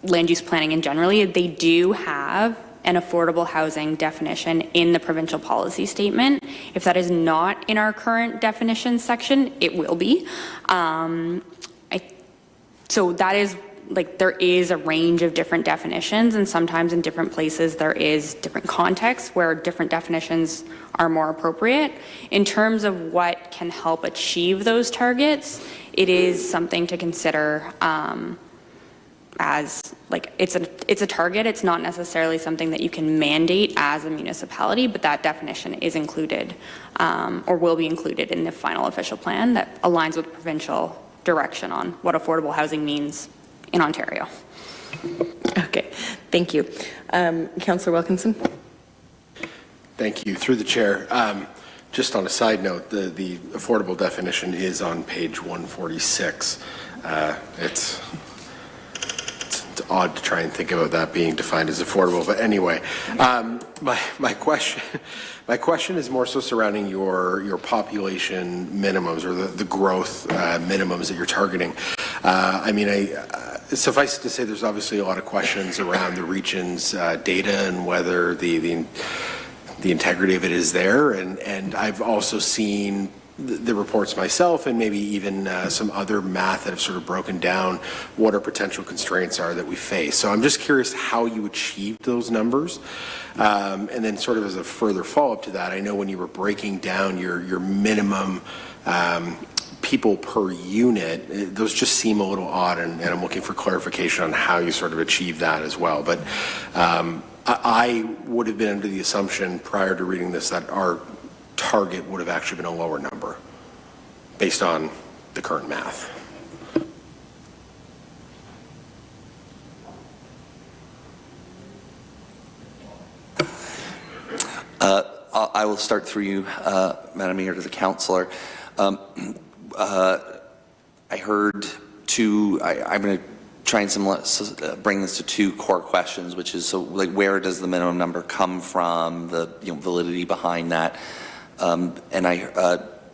land use planning and generally, they do have an affordable housing definition in the provincial policy statement. If that is not in our current definition section, it will be. So that is, like, there is a range of different definitions, and sometimes in different places there is different contexts where different definitions are more appropriate. In terms of what can help achieve those targets, it is something to consider as, like, it's a target. It's not necessarily something that you can mandate as a municipality, but that definition is included or will be included in the final official plan that aligns with provincial direction on what affordable housing means in Ontario. Okay, thank you. Councillor Wilkinson. Thank you. Through the chair, just on a side note, the affordable definition is on page 146. It's odd to try and think about that being defined as affordable, but anyway, my question is more so surrounding your population minimums, or the growth minimums that you're targeting. I mean, suffice it to say, there's obviously a lot of questions around the region's data and whether the integrity of it is there, and I've also seen the reports myself, and maybe even some other math that have sort of broken down what our potential constraints are that we face. So I'm just curious how you achieved those numbers. And then sort of as a further follow-up to that, I know when you were breaking down your minimum people per unit, those just seem a little odd, and I'm looking for clarification on how you sort of achieve that as well. But I would have been under the assumption prior to reading this that our target would have actually been a lower number based on the current math. I will start through you, Madam Mayor, to the councillor. I heard I'm going to try and bring this to two core questions, which is, so, like, where does the minimum number come from, the validity behind that, and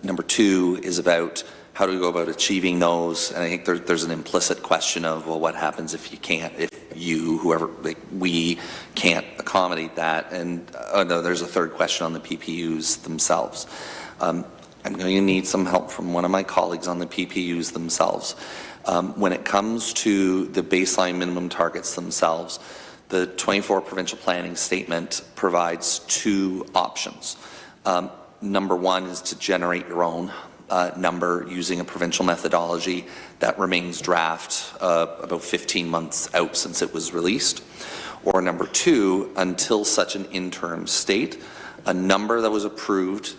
number two is about how do we go about achieving those, and I think there's an implicit question of, well, what happens if you can't, whoever, like, we can't accommodate that, and no, there's a third question on the PPUs themselves. I'm going to need some help from one of my colleagues on the PPUs themselves. When it comes to the baseline minimum targets themselves, the 24 provincial planning statement provides two options. Number one is to generate your own number using a provincial methodology that remains draft about 15 months out since it was released. Or number two, until such an interim state, a number that was approved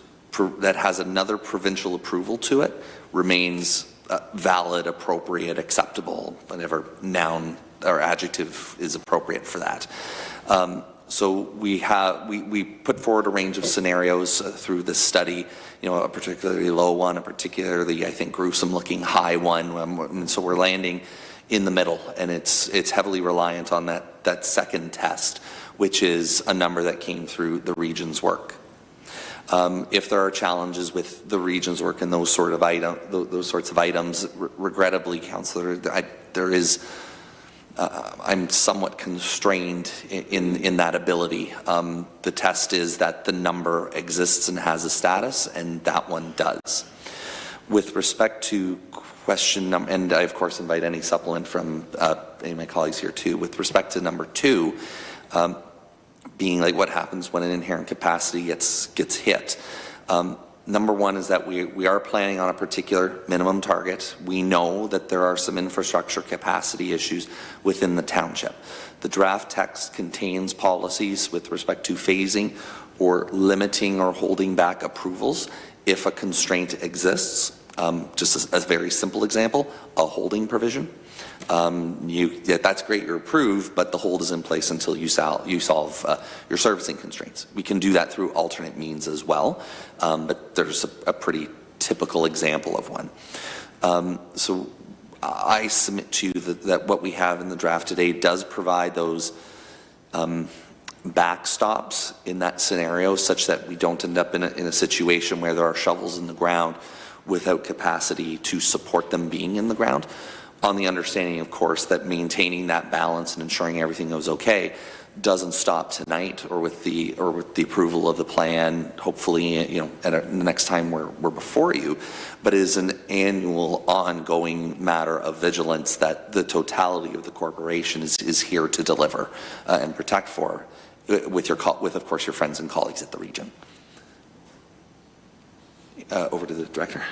that has another provincial approval to it remains valid, appropriate, acceptable, whatever noun or adjective is appropriate for that. So we put forward a range of scenarios through this study, a particularly low one, a particularly, I think, gruesome looking high one, and so we're landing in the middle, and it's heavily reliant on that second test, which is a number that came through the region's work. If there are challenges with the region's work and those sorts of items, regrettably, Councillor, I'm somewhat constrained in that ability. The test is that the number exists and has a status, and that one does. With respect to question number, and I of course invite any supplement from any of my colleagues here too, with respect to number 2, being like what happens when an inherent capacity gets hit. Number 1 is that we are planning on a particular minimum target. We know that there are some infrastructure capacity issues within the township. The draft text contains policies with respect to phasing or limiting or holding back approvals if a constraint exists. Just as a very simple example, a holding provision. That's great, you're approved, but the hold is in place until you solve your servicing constraints. We can do that through alternate means as well, but there's a pretty typical example of one. So I submit to you that what we have in the draft today does provide those backstops in that scenario, such that we don't end up in a situation where there are shovels in the ground without capacity to support them being in the ground, on the understanding, of course, that maintaining that balance and ensuring everything goes okay doesn't stop tonight or with the approval of the plan, hopefully, at the next time we're before you, but is an annual ongoing matter of vigilance that the totality of the corporation is here to deliver and protect for, with of course your friends and colleagues at the region. Over to the Director.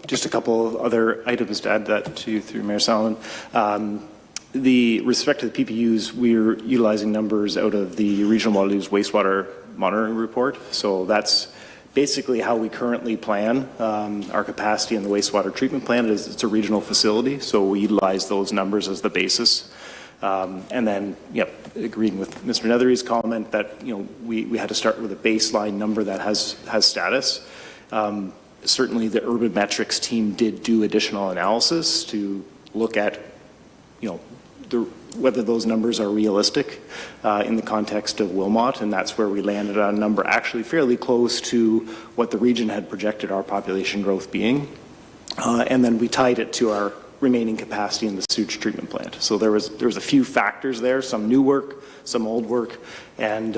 Just a couple of other items to add that to you through Mayor Solomon. The respect to the PPUs, we're utilizing numbers out of the Regional Water Use Wastewater Monitoring Report. So that's basically how we currently plan our capacity in the wastewater treatment plant. It's a regional facility, so we utilize those numbers as the basis. And then, agreeing with Mr. Nethery's comment that we had to start with a baseline number that has status. Certainly, the urban metrics team did do additional analysis to look at whether those numbers are realistic in the context of Wilmot, and that's where we landed on a number actually fairly close to what the region had projected our population growth being. And then we tied it to our remaining capacity in the sewage treatment plant. So there was a few factors there, some new work, some old work, and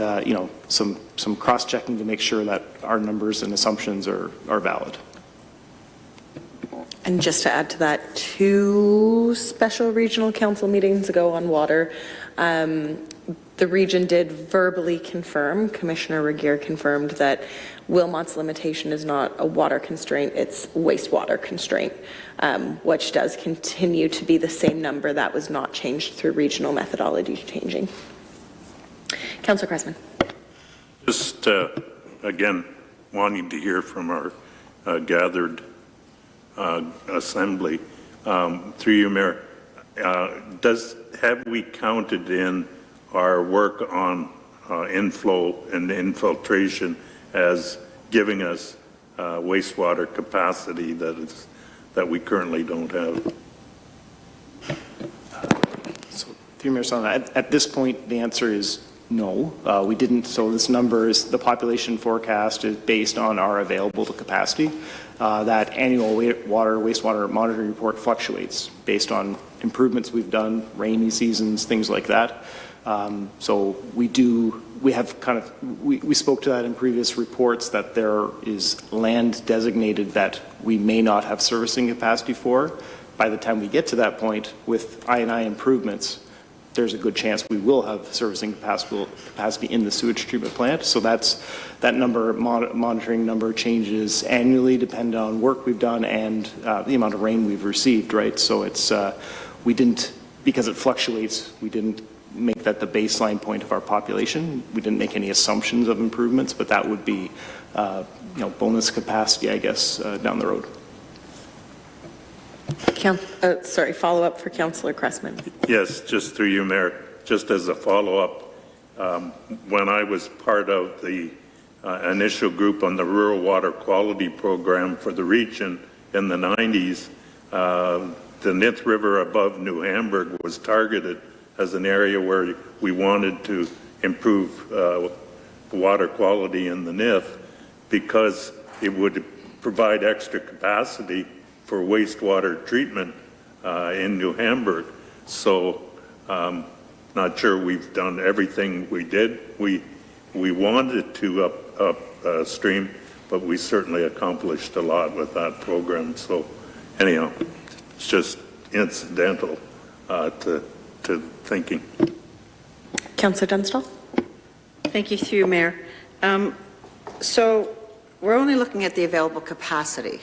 some cross-checking to make sure that our numbers and assumptions are valid. And just to add to that, 2 special regional council meetings ago on water, the region did verbally confirm, Commissioner Regier confirmed that Wilmot's limitation is not a water constraint, it's wastewater constraint, which does continue to be the same number. That was not changed through regional methodology changing. Councillor Cressman. Just again, wanting to hear from our gathered assembly, through you, Mayor, have we counted in our work on inflow and infiltration as giving us wastewater capacity that we currently don't have? So, through Mayor Solomon, at this point, the answer is no. We didn't. So this number is the population forecast is based on our available capacity. That annual wastewater monitoring report fluctuates based on improvements we've done, rainy seasons, things like that. So we spoke to that in previous reports, that there is land designated that we may not have servicing capacity for. By the time we get to that point with I&I improvements, there's a good chance we will have servicing capacity in the sewage treatment plant. So that number, monitoring number, changes annually depending on work we've done and the amount of rain we've received, right? So it's, we didn't, because it fluctuates, we didn't make that the baseline point of our population. We didn't make any assumptions of improvements, but that would be, bonus capacity, I guess, down the road. Follow up for Councillor Cressman. Yes, just through you, Mayor, just as a follow-up, when I was part of the initial group on the Rural Water Quality Program for the region in the 90s, the Nith River above New Hamburg was targeted as an area where we wanted to improve water quality in the Nith because it would provide extra capacity for wastewater treatment in New Hamburg. So not sure we've done everything we did. We wanted to upstream, but we certainly accomplished a lot with that program. So anyhow, it's just incidental to thinking. Councillor Dunstall? Thank you, through you, Mayor. So we're only looking at the available capacity.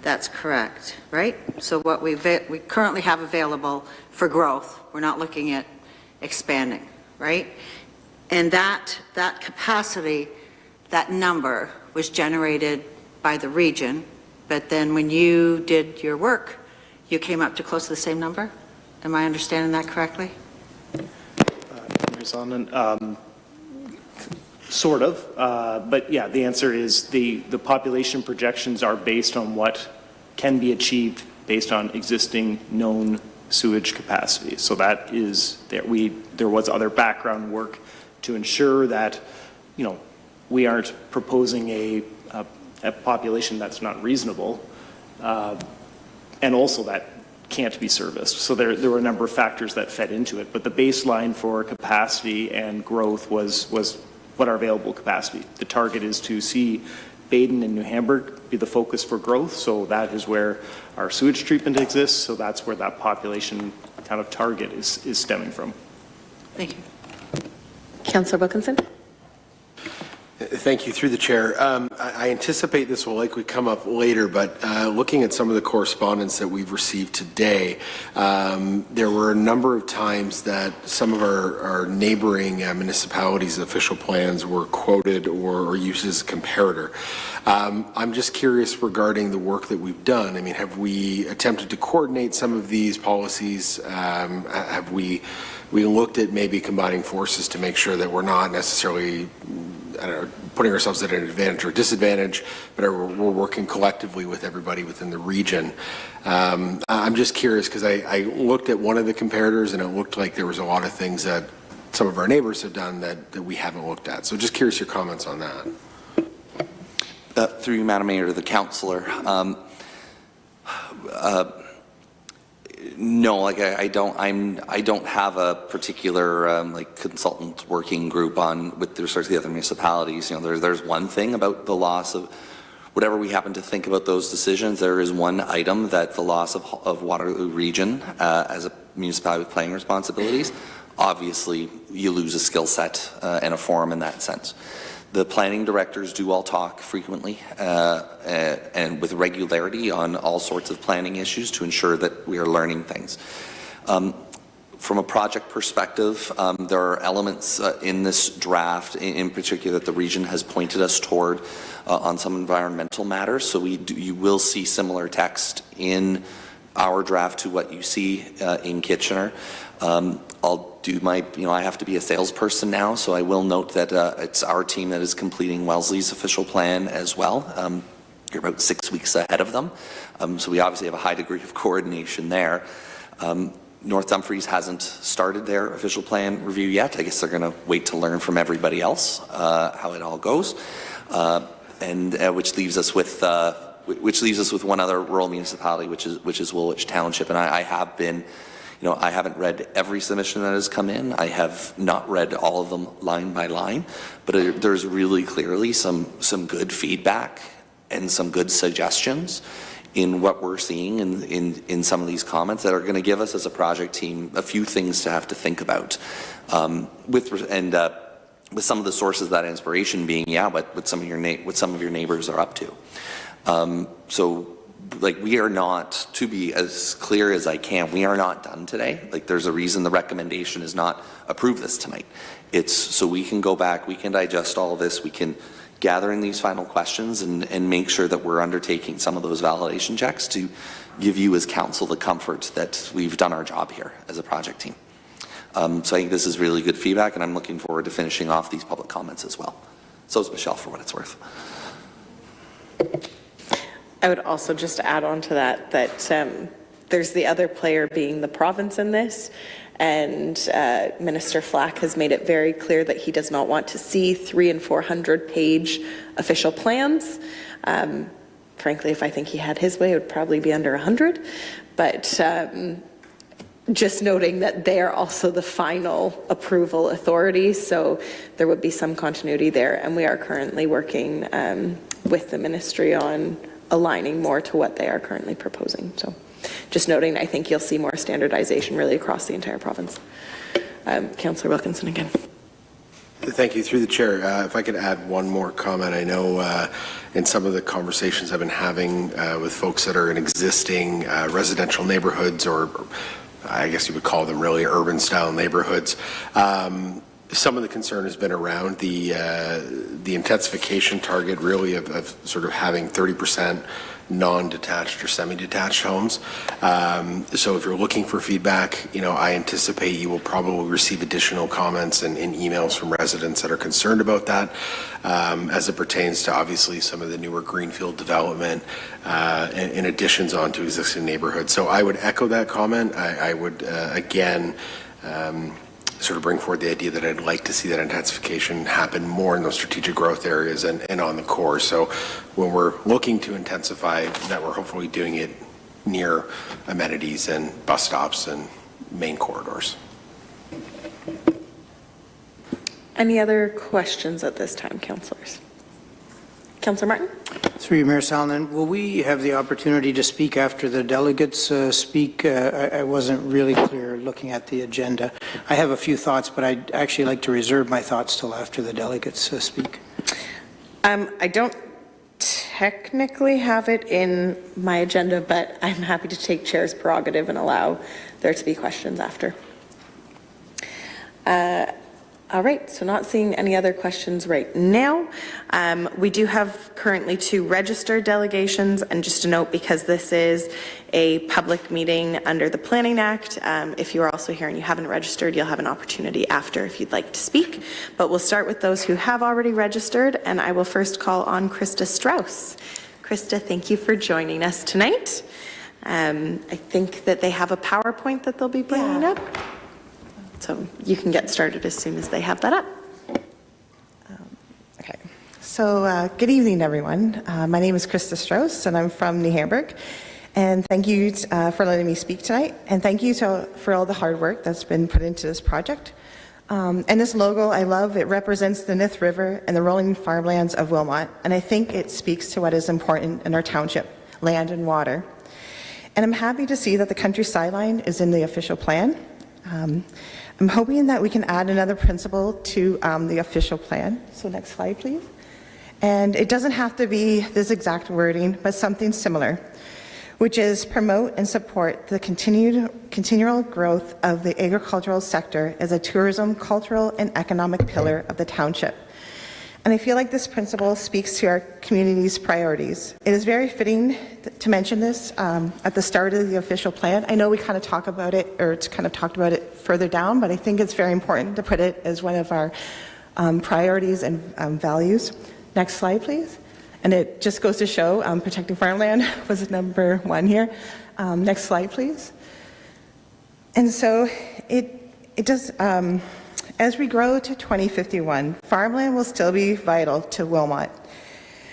That's correct, right? So what we currently have available for growth, we're not looking at expanding, right? And that capacity, that number was generated by the region, but then when you did your work, you came up to close to the same number? Am I understanding that correctly? Sort of, but yeah, the answer is the population projections are based on what can be achieved based on existing known sewage capacity. So that is that there was other background work to ensure that, you know, we aren't proposing a population that's not reasonable, and also that can't be serviced. So there were a number of factors that fed into it, but the baseline for capacity and growth was what our available capacity. The target is to see Baden and New Hamburg be the focus for growth, so that is where our sewage treatment exists, so that's where that population kind of target is stemming from. Thank you. Councillor Wilkinson? Thank you, through the chair. I anticipate this will likely come up later, but looking at some of the correspondence that we've received today, there were a number of times that some of our neighboring municipalities' official plans were quoted or used as a comparator. I'm just curious regarding the work that we've done. I mean, have we attempted to coordinate some of these policies? Have we looked at maybe combining forces to make sure that we're not necessarily putting ourselves at an advantage or disadvantage, but we're working collectively with everybody within the region? I'm just curious because I looked at one of the comparators and it looked like there was a lot of things that some of our neighbors have done that we haven't looked at. So just curious your comments on that. Through you, Madam Mayor, to the councillor. No, like I don't have a particular like consultant working group on with respect to the other municipalities. You know, there's one thing about the loss of whatever we happen to think about those decisions. There is one item that the loss of Waterloo Region as a municipality with planning responsibilities. Obviously, you lose a skill set and a forum in that sense. The planning directors do all talk frequently and with regularity on all sorts of planning issues to ensure that we are learning things. From a project perspective, there are elements in this draft in particular that the region has pointed us toward on some environmental matters. So you will see similar text in our draft to what you see in Kitchener. I'll do my, I have to be a salesperson now, so I will note that it's our team that is completing Wellesley's official plan as well. You're about 6 weeks ahead of them. So we obviously have a high degree of coordination there. North Dumfries hasn't started their official plan review yet. I guess they're going to wait to learn from everybody else how it all goes, and which leaves us with one other rural municipality, which is Wilmot Township. And I have been. I haven't read every submission that has come in. I have not read all of them line by line, but there's really clearly some good feedback and some good suggestions in what we're seeing in some of these comments that are going to give us as a project team a few things to have to think about. With some of the sources of that inspiration being, what some of your neighbors are up to. So. Like, we are not, to be as clear as I can, we are not done today. Like, there's a reason the recommendation is not approve this tonight. It's so we can go back, we can digest all of this, we can gather in these final questions and make sure that we're undertaking some of those validation checks to give you as council the comfort that we've done our job here as a project team. So I think this is really good feedback, and I'm looking forward to finishing off these public comments as well. So is Michelle, for what it's worth. I would also just add on to that there's the other player being the province in this. And Minister Flack has made it very clear that he does not want to see 300- and 400-page official plans. Frankly, if I think he had his way, it would probably be under 100. But just noting that they are also the final approval authority, so there would be some continuity there. And we are currently working with the ministry on aligning more to what they are currently proposing. So just noting, I think you'll see more standardization really across the entire province. Councillor Wilkinson again. Thank you. Through the chair, if I could add one more comment. I know in some of the conversations I've been having with folks that are in existing residential neighborhoods, or I guess you would call them really urban style neighborhoods, some of the concern has been around the intensification target really of sort of having 30% non-detached or semi-detached homes. So if you're looking for feedback, I anticipate you will probably receive additional comments and emails from residents that are concerned about that as it pertains to obviously some of the newer greenfield development and additions onto existing neighborhoods. So I would echo that comment. I would again sort of bring forward the idea that I'd like to see that intensification happen more in those strategic growth areas and on the core. So when we're looking to intensify, that we're hopefully doing it near amenities and bus stops and main corridors. Any other questions at this time, councillors? Councillor Martin? Through you, Mayor Salonen, will we have the opportunity to speak after the delegates speak? I wasn't really clear looking at the agenda. I have a few thoughts, but I'd actually like to reserve my thoughts till after the delegates speak. I don't technically have it in my agenda, but I'm happy to take chair's prerogative and allow there to be questions after. All right, so not seeing any other questions right now. We do have currently 2 registered delegations, and just a note, because this is a public meeting under the Planning Act, if you are also here and you haven't registered, you'll have an opportunity after if you'd like to speak. But we'll start with those who have already registered, and I will first call on Krista Strauss. Krista, thank you for joining us tonight. I think that they have a PowerPoint that they'll be bringing up. So you can get started as soon as they have that up. Okay. So good evening, everyone. My name is Krista Strauss, and I'm from New Hamburg. And thank you for letting me speak tonight. And thank you for all the hard work that's been put into this project. And this logo, I love. It represents the Nith River and the rolling farmlands of Wilmot. And I think it speaks to what is important in our township, land and water. And I'm happy to see that the country sideline is in the official plan. I'm hoping that we can add another principle to the official plan. So next slide, please. And it doesn't have to be this exact wording, but something similar, which is promote and support the continual growth of the agricultural sector as a tourism, cultural, and economic pillar of the township. And I feel like this principle speaks to our community's priorities. It is very fitting to mention this at the start of the official plan. I know we kind of talk about it, or it's kind of talked about it further down, but I think it's very important to put it as one of our priorities and values. Next slide, please. And it just goes to show protecting farmland was number 1 here. Next slide, please. And so it does. As we grow to 2051, farmland will still be vital to Wilmot.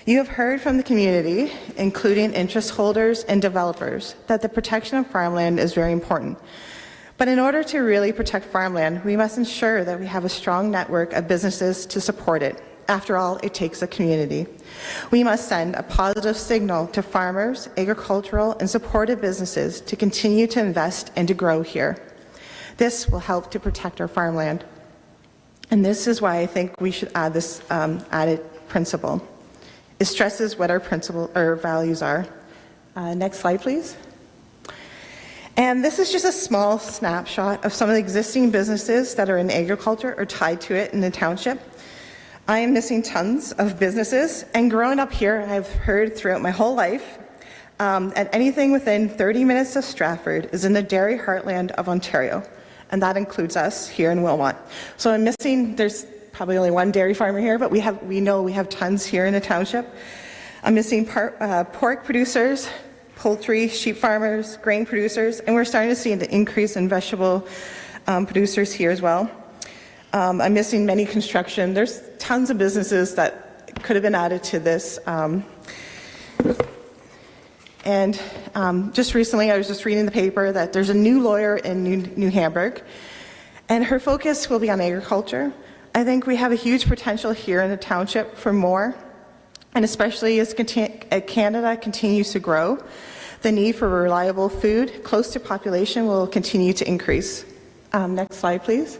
You have heard from the community, including interest holders and developers, that the protection of farmland is very important. But in order to really protect farmland, we must ensure that we have a strong network of businesses to support it. After all, it takes a community. We must send a positive signal to farmers, agricultural, and supportive businesses to continue to invest and to grow here. This will help to protect our farmland. And this is why I think we should add this added principle. It stresses what our values are. Next slide, please. And this is just a small snapshot of some of the existing businesses that are in agriculture or tied to it in the township. I am missing tons of businesses, and growing up here, I've heard throughout my whole life that anything within 30 minutes of Stratford is in the dairy heartland of Ontario. And that includes us here in Wilmot. So I'm missing, there's probably only 1 dairy farmer here, but we know we have tons here in the township. I'm missing pork producers, poultry, sheep farmers, grain producers, and we're starting to see an increase in vegetable producers here as well. I'm missing many construction. There's tons of businesses that could have been added to this. Just recently, I was just reading the paper that there's a new lawyer in New Hamburg, and her focus will be on agriculture. I think we have a huge potential here in the township for more, and especially as Canada continues to grow, the need for reliable food close to population will continue to increase. Next slide, please.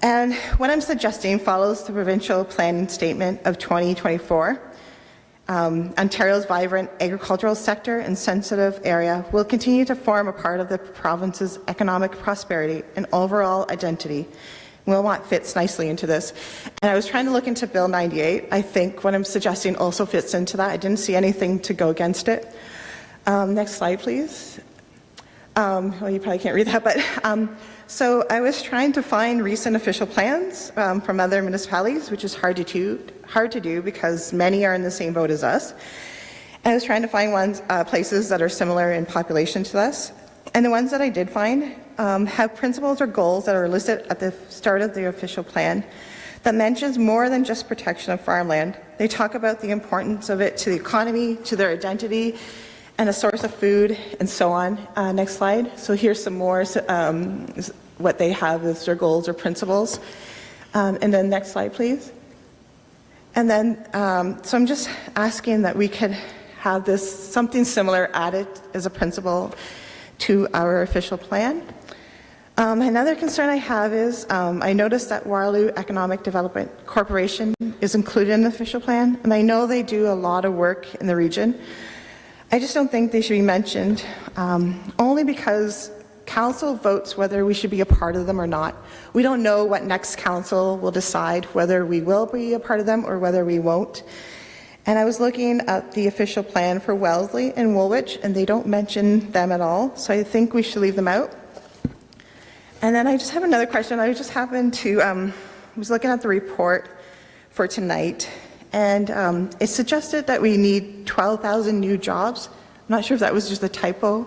And what I'm suggesting follows the provincial planning statement of 2024. Ontario's vibrant agricultural sector and sensitive area will continue to form a part of the province's economic prosperity and overall identity. Wilmot fits nicely into this. And I was trying to look into Bill 98. I think what I'm suggesting also fits into that. I didn't see anything to go against it. Next slide, please. Well, you probably can't read that, but so I was trying to find recent official plans from other municipalities, which is hard to do because many are in the same boat as us. And I was trying to find places that are similar in population to us. And the ones that I did find have principles or goals that are listed at the start of the official plan that mentions more than just protection of farmland. They talk about the importance of it to the economy, to their identity, and a source of food, and so on. Next slide. So here's some more, what they have as their goals or principles. And then next slide, please. And then, so I'm just asking that we could have this, something similar added as a principle to our official plan. Another concern I have is, I noticed that Waterloo Economic Development Corporation is included in the official plan, and I know they do a lot of work in the region. I just don't think they should be mentioned, only because council votes whether we should be a part of them or not. We don't know what next council will decide, whether we will be a part of them or whether we won't. And I was looking at the official plan for Wellesley and Woolwich, and they don't mention them at all, so I think we should leave them out. And then I just have another question. I just happened to, was looking at the report for tonight, and it suggested that we need 12,000 new jobs. I'm not sure if that was just a typo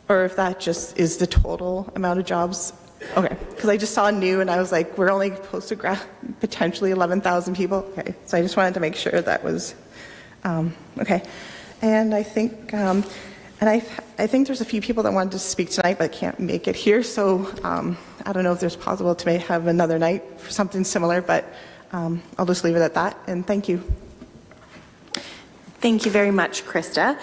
or if that just is the total amount of jobs. Okay, because I just saw new and I was like, we're only supposed to grab potentially 11,000 people. Okay, so I just wanted to make sure that was, okay. And I think, I think there's a few people that wanted to speak tonight but can't make it here, so I don't know if there's possible to have another night for something similar, but I'll just leave it at that, and thank you. Thank you very much, Krista.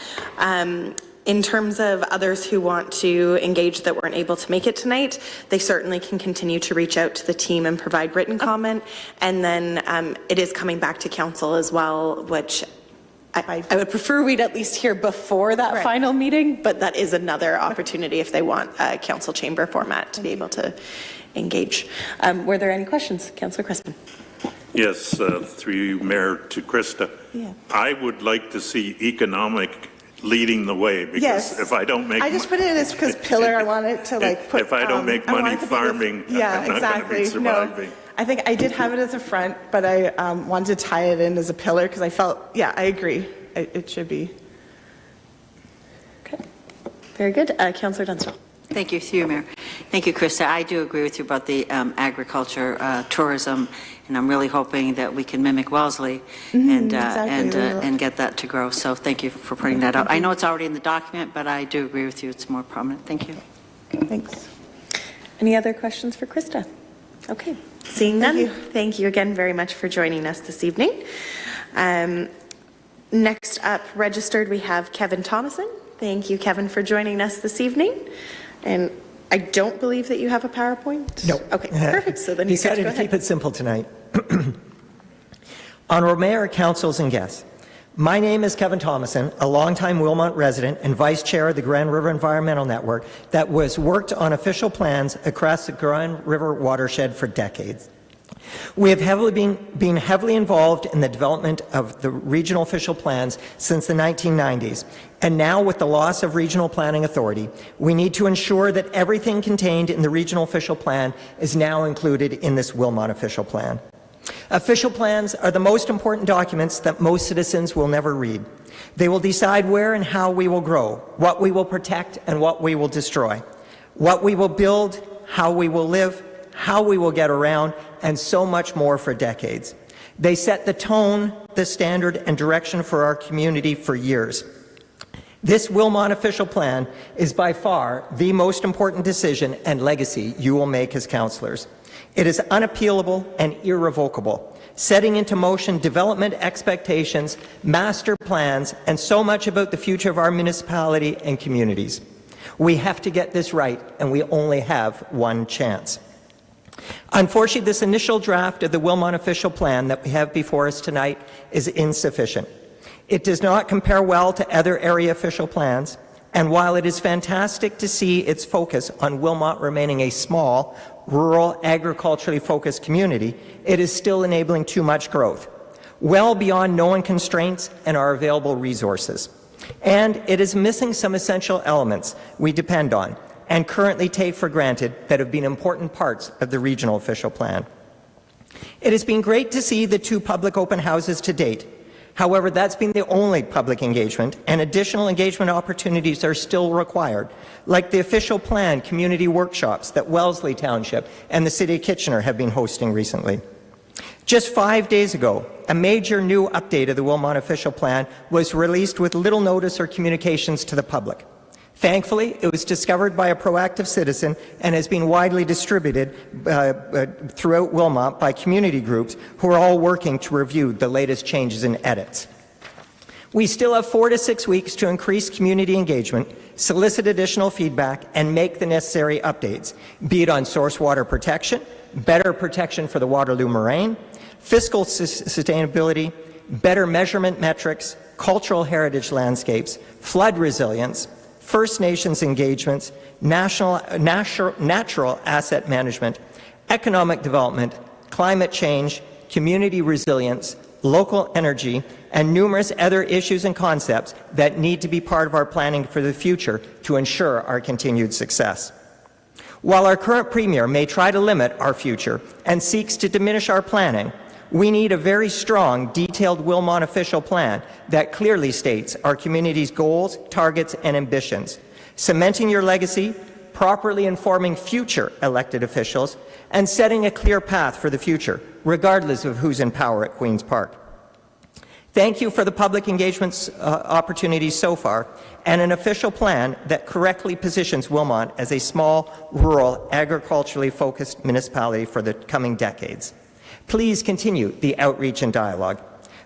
In terms of others who want to engage that weren't able to make it tonight, they certainly can continue to reach out to the team and provide written comment, and then it is coming back to council as well, which I would prefer we'd at least hear before that final meeting, but that is another opportunity if they want a council chamber format to be able to engage. Were there any questions? Councillor Crispin. Yes, through you, Mayor, to Krista. Yeah. I would like to see economic leading the way, because if I don't make... I just put it as because pillar, I wanted to like put... If I don't make money farming, I'm not going to be surviving. No, I think I did have it as a front, but I wanted to tie it in as a pillar because I felt, yeah, I agree. It should be. Okay. Very good. Councillor Dunstall. Thank you, through you, Mayor. Thank you, Krista. I do agree with you about the agriculture, tourism, and I'm really hoping that we can mimic Wellesley and get that to grow. So thank you for putting that out. I know it's already in the document, but I do agree with you. It's more prominent. Thank you. Thanks. Any other questions for Krista? Okay. Seeing none, thank you again very much for joining us this evening. Next up, registered, we have Kevin Thomason. Thank you, Kevin, for joining us this evening. And I don't believe that you have a PowerPoint? No. Okay, perfect. So then you decided to keep it simple tonight. Honorable Mayor, councils, and guests, my name is Kevin Thomason, a longtime Wilmot resident and vice chair of the Grand River Environmental Network that was worked on official plans across the Grand River watershed for decades. We have been heavily involved in the development of the regional official plans since the 1990s, and now with the loss of regional planning authority, we need to ensure that everything contained in the regional official plan is now included in this Wilmot official plan. Official plans are the most important documents that most citizens will never read. They will decide where and how we will grow, what we will protect and what we will destroy, what we will build, how we will live, how we will get around, and so much more for decades. They set the tone, the standard, and direction for our community for years. This Wilmot official plan is by far the most important decision and legacy you will make as councillors. It is unappealable and irrevocable, setting into motion development expectations, master plans, and so much about the future of our municipality and communities. We have to get this right, and we only have one chance. Unfortunately, this initial draft of the Wilmot official plan that we have before us tonight is insufficient. It does not compare well to other area official plans, and while it is fantastic to see its focus on Wilmot remaining a small, rural, agriculturally focused community, it is still enabling too much growth, well beyond known constraints and our available resources. And it is missing some essential elements we depend on and currently take for granted that have been important parts of the regional official plan. It has been great to see the 2 public open houses to date. However, that's been the only public engagement, and additional engagement opportunities are still required, like the official plan community workshops that Wellesley Township and the City of Kitchener have been hosting recently. Just 5 days ago, a major new update of the Wilmot official plan was released with little notice or communications to the public. Thankfully, it was discovered by a proactive citizen and has been widely distributed throughout Wilmot by community groups who are all working to review the latest changes and edits. We still have 4 to 6 weeks to increase community engagement, solicit additional feedback, and make the necessary updates, be it on source water protection, better protection for the Waterloo Moraine, fiscal sustainability, better measurement metrics, cultural heritage landscapes, flood resilience, First Nations engagements, natural asset management, economic development, climate change, community resilience, local energy, and numerous other issues and concepts that need to be part of our planning for the future to ensure our continued success. While our current Premier may try to limit our future and seeks to diminish our planning, we need a very strong, detailed Wilmot official plan that clearly states our community's goals, targets, and ambitions, cementing your legacy, properly informing future elected officials, and setting a clear path for the future, regardless of who's in power at Queen's Park. Thank you for the public engagement opportunities so far, and an official plan that correctly positions Wilmot as a small, rural, agriculturally focused municipality for the coming decades. Please continue the outreach and dialogue.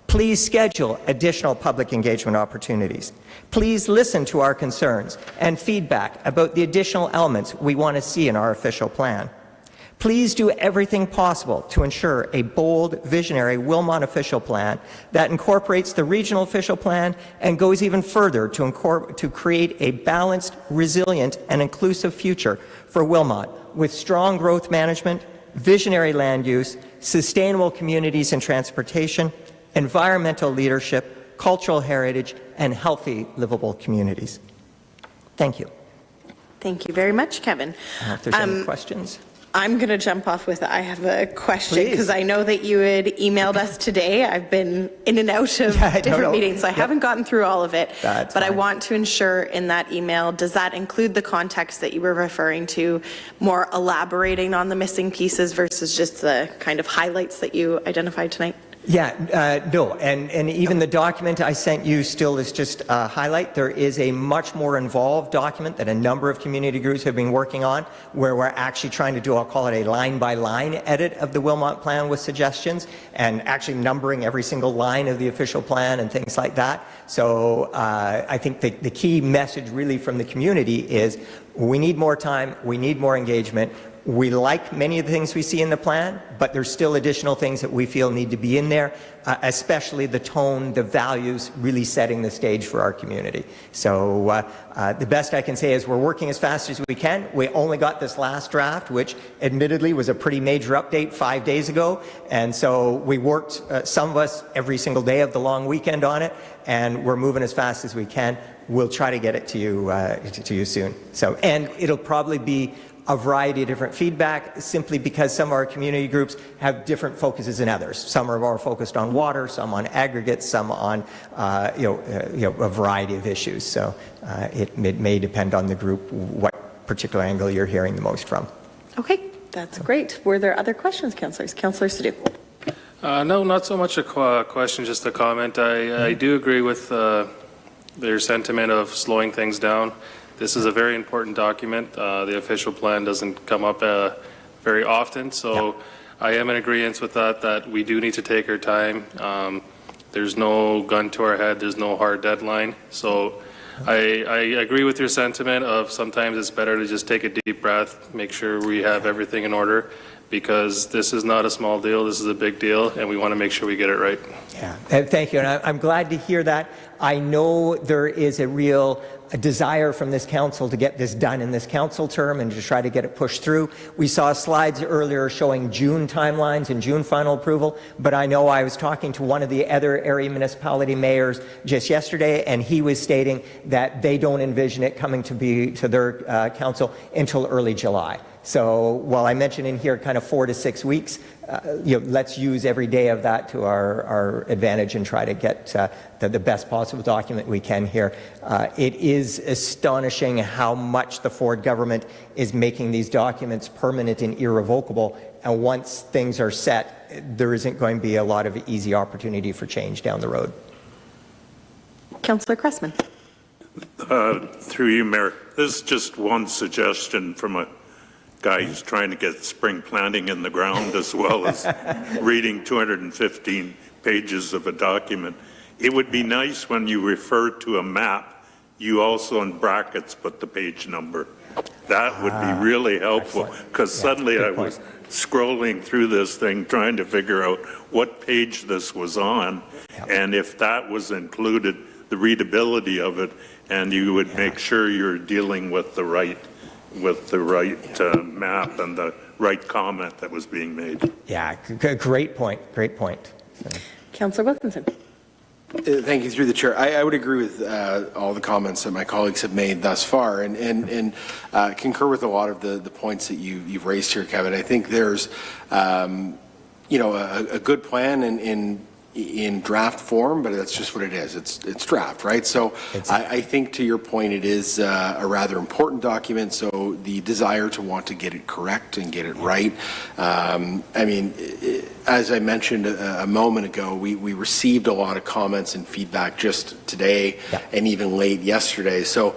Please schedule additional public engagement opportunities. Please listen to our concerns and feedback about the additional elements we want to see in our official plan. Please do everything possible to ensure a bold, visionary Wilmot official plan that incorporates the regional official plan and goes even further to create a balanced, resilient, and inclusive future for Wilmot with strong growth management, visionary land use, sustainable communities and transportation, environmental leadership, cultural heritage, and healthy, livable communities. Thank you. Thank you very much, Kevin. If there's any questions. I'm going to jump off with, I have a question, because I know that you had emailed us today. I've been in and out of different meetings, so I haven't gotten through all of it. That's but fine. I want to ensure in that email, does that include the context that you were referring to, more elaborating on the missing pieces versus just the kind of highlights that you identified tonight? Yeah, no, and even the document I sent you still is just a highlight. There is a much more involved document that a number of community groups have been working on, where we're actually trying to do, I'll call it a line-by-line edit of the Wilmot plan with suggestions, and actually numbering every single line of the official plan and things like that. So I think the key message really from the community is we need more time, we need more engagement. We like many of the things we see in the plan, but there's still additional things that we feel need to be in there, especially the tone, the values, really setting the stage for our community. So the best I can say is we're working as fast as we can. We only got this last draft, which admittedly was a pretty major update 5 days ago. And so we worked, some of us, every single day of the long weekend on it, and we're moving as fast as we can. We'll try to get it to you soon. So, and it'll probably be a variety of different feedback simply because some of our community groups have different focuses than others. Some are more focused on water, some on aggregates, some on a variety of issues. So it may depend on the group what particular angle you're hearing the most from. Okay, that's great. Were there other questions, councillors? Councillor Sadhu. No, not so much a question, just a comment. I do agree with their sentiment of slowing things down. This is a very important document. The official plan doesn't come up very often, so I am in agreement with that we do need to take our time. There's no gun to our head. There's no hard deadline. So I agree with your sentiment of sometimes it's better to just take a deep breath, make sure we have everything in order, because this is not a small deal. This is a big deal, and we want to make sure we get it right. Yeah, and thank you. And I'm glad to hear that. I know there is a real desire from this council to get this done in this council term and to try to get it pushed through. We saw slides earlier showing June timelines and June final approval, but I know I was talking to one of the other area municipality mayors just yesterday, and he was stating that they don't envision it coming to their council until early July. So while I mentioned in here kind of 4 to 6 weeks, let's use every day of that to our advantage and try to get the best possible document we can here. It is astonishing how much the Ford government is making these documents permanent and irrevocable. And once things are set, there isn't going to be a lot of easy opportunity for change down the road. Councillor Cressman. Through you, Mayor, this is just one suggestion from a guy who's trying to get spring planting in the ground as well as reading 215 pages of a document. It would be nice when you refer to a map, you also in brackets put the page number. That would be really helpful, because suddenly I was scrolling through this thing trying to figure out what page this was on, and if that was included, the readability of it, and you would make sure you're dealing with the right map and the right comment that was being made. Yeah, great point. Great point. So. Councillor Wilkinson. Thank you, through the chair. I would agree with all the comments that my colleagues have made thus far, and concur with a lot of the points that you've raised here, Kevin. I think there's, a good plan in draft form, but that's just what it is. It's draft, right? So I think, to your point, it is a rather important document. So the desire to want to get it correct and get it right. As I mentioned a moment ago, we received a lot of comments and feedback just today and even late yesterday. So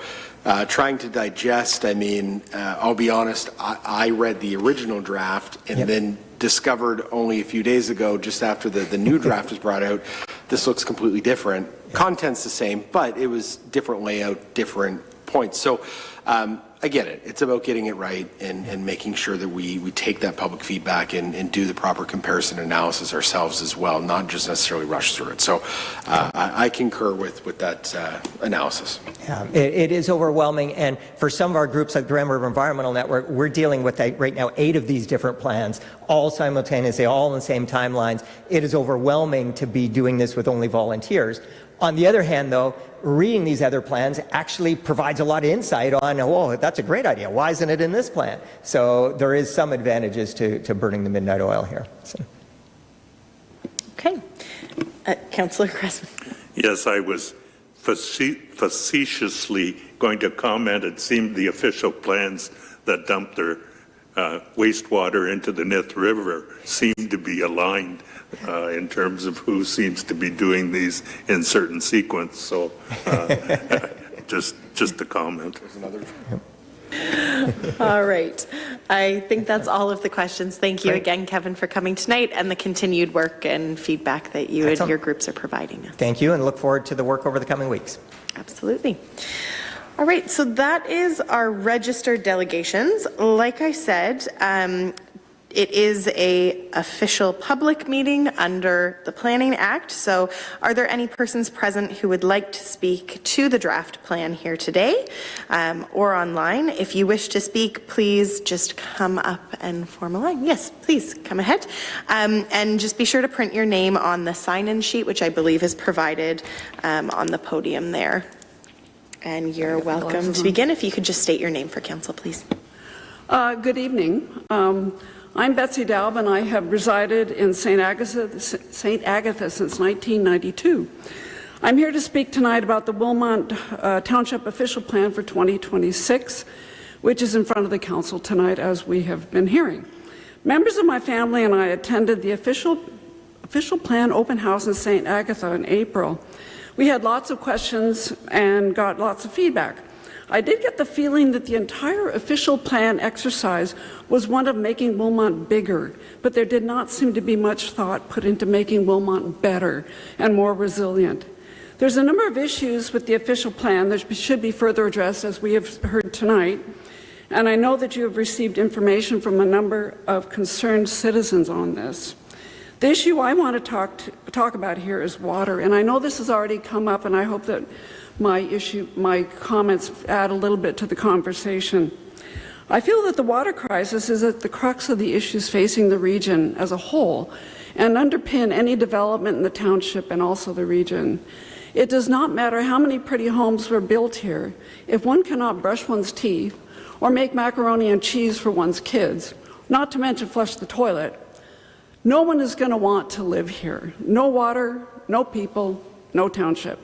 trying to digest, I'll be honest, I read the original draft and then discovered only a few days ago, just after the new draft was brought out, this looks completely different. Content's the same, but it was different layout, different points. So I get it. It's about getting it right and making sure that we take that public feedback and do the proper comparison analysis ourselves as well, not just necessarily rush through it. So I concur with that analysis. Yeah, it is overwhelming, and for some of our groups like the Grand River Environmental Network, we're dealing with right now 8 of these different plans, all simultaneously, all in the same timelines. It is overwhelming to be doing this with only volunteers. On the other hand, though, reading these other plans actually provides a lot of insight on, oh, that's a great idea. Why isn't it in this plan? So there is some advantages to burning the midnight oil here. So. Okay. Councillor Cressman. Yes, I was facetiously going to comment. It seemed the official plans that dumped their wastewater into the Nith River seem to be aligned in terms of who seems to be doing these in certain sequence. So just a comment. All right. I think that's all of the questions. Thank you again, Kevin, for coming tonight and the continued work and feedback that you and your groups are providing us. Thank you, and look forward to the work over the coming weeks. Absolutely. All right, so that is our registered delegations. Like I said, it is a official public meeting under the Planning Act. So are there any persons present who would like to speak to the draft plan here today or online? If you wish to speak, please just come up and form a line. Yes, please come ahead. And just be sure to print your name on the sign-in sheet, which I believe is provided on the podium there. And you're welcome to begin. If you could just state your name for council, please. Good evening. I'm Betsy Daub, and I have resided in St. Agatha since 1992. I'm here to speak tonight about the Wilmot Township official plan for 2026, which is in front of the council tonight, as we have been hearing. Members of my family and I attended the official plan open house in St. Agatha in April. We had lots of questions and got lots of feedback. I did get the feeling that the entire official plan exercise was one of making Wilmot bigger, but there did not seem to be much thought put into making Wilmot better and more resilient. There's a number of issues with the official plan that should be further addressed, as we have heard tonight, and I know that you have received information from a number of concerned citizens on this. The issue I want to talk about here is water, and I know this has already come up, and I hope that my comments add a little bit to the conversation. I feel that the water crisis is at the crux of the issues facing the region as a whole and underpin any development in the township and also the region. It does not matter how many pretty homes were built here. If one cannot brush one's teeth or make macaroni and cheese for one's kids, not to mention flush the toilet, no one is going to want to live here. No water, no people, no township.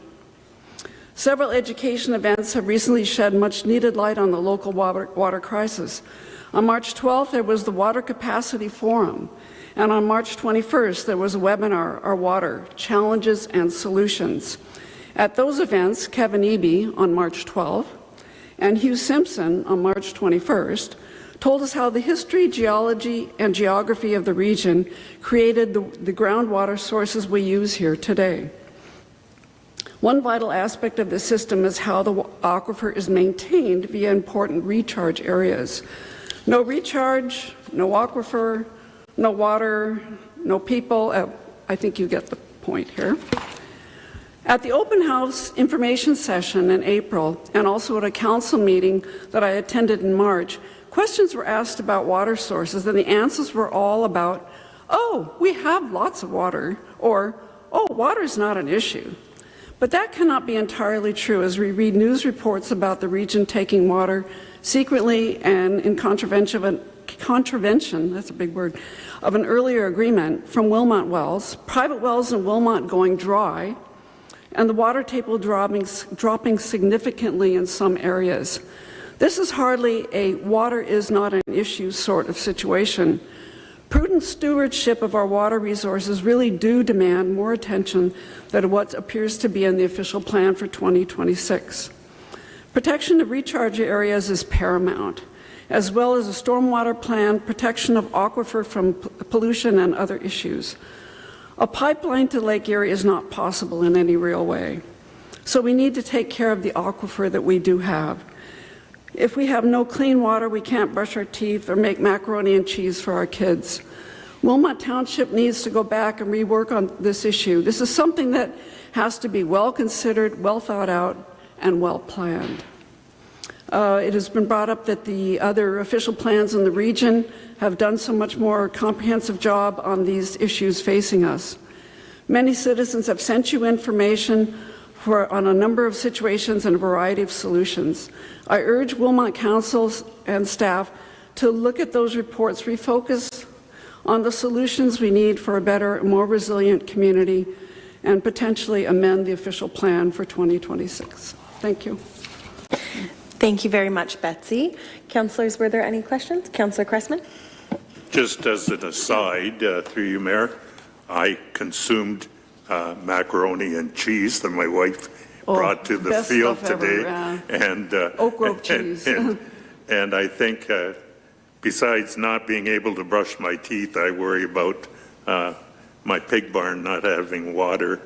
Several education events have recently shed much needed light on the local water crisis. On March 12th, there was the Water Capacity Forum, and on March 21st, there was a webinar, Our Water, Challenges and Solutions. At those events, Kevin Eby on March 12th and Hugh Simpson on March 21st told us how the history, geology, and geography of the region created the groundwater sources we use here today. One vital aspect of the system is how the aquifer is maintained via important recharge areas. No recharge, no aquifer, no water, no people. I think you get the point here. At the open house information session in April, and also at a council meeting that I attended in March, questions were asked about water sources, and the answers were all about, oh, we have lots of water, or, oh, water is not an issue. But that cannot be entirely true, as we read news reports about the region taking water secretly and in contravention, that's a big word, of an earlier agreement from Wilmot wells, private wells in Wilmot going dry, and the water table dropping significantly in some areas. This is hardly a water is not an issue sort of situation. Prudent stewardship of our water resources really do demand more attention than what appears to be in the official plan for 2026. Protection of recharge areas is paramount, as well as a stormwater plan, protection of aquifer from pollution and other issues. A pipeline to Lake Erie is not possible in any real way. So we need to take care of the aquifer that we do have. If we have no clean water, we can't brush our teeth or make macaroni and cheese for our kids. Wilmot Township needs to go back and rework on this issue. This is something that has to be well considered, well thought out, and well planned. It has been brought up that the other official plans in the region have done so much more comprehensive job on these issues facing us. Many citizens have sent you information on a number of situations and a variety of solutions. I urge Wilmot councils and staff to look at those reports, refocus on the solutions we need for a better, more resilient community, and potentially amend the official plan for 2026. Thank you. Thank you very much, Betsy. Councillors, were there any questions? Councillor Cressman? Just as an aside, through you, Mayor, I consumed macaroni and cheese that my wife brought to the field today, and Oak Grove cheese. and I think besides not being able to brush my teeth, I worry about my pig barn not having water.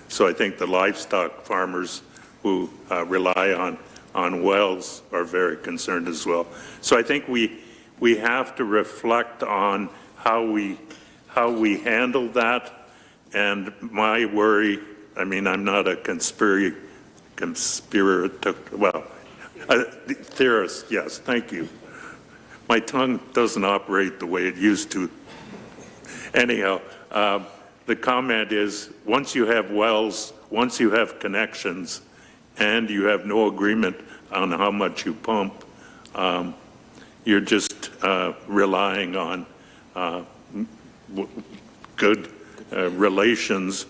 So I think the livestock farmers who rely on wells are very concerned as well. So I think we have to reflect on how we handle that. And my worry, I mean, I'm not a theorist, yes, thank you. My tongue doesn't operate the way it used to. Anyhow, the comment is, once you have wells, once you have connections, and you have no agreement on how much you pump, you're just relying on good relations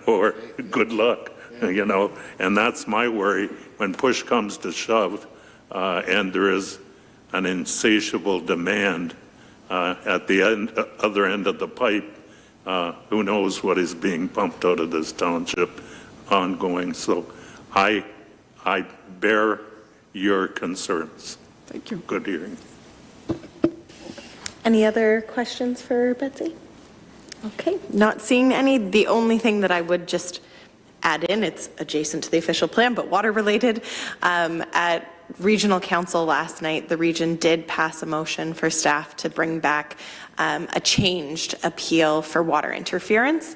or good luck, you know, and that's my worry when push comes to shove and there is an insatiable demand at the other end of the pipe. Who knows what is being pumped out of this township ongoing. So I bear your concerns. Thank you. Good hearing. Any other questions for Betsy? Okay, not seeing any. The only thing that I would just add in, it's adjacent to the official plan, but water related. At Regional Council last night, the region did pass a motion for staff to bring back a changed appeal for water interference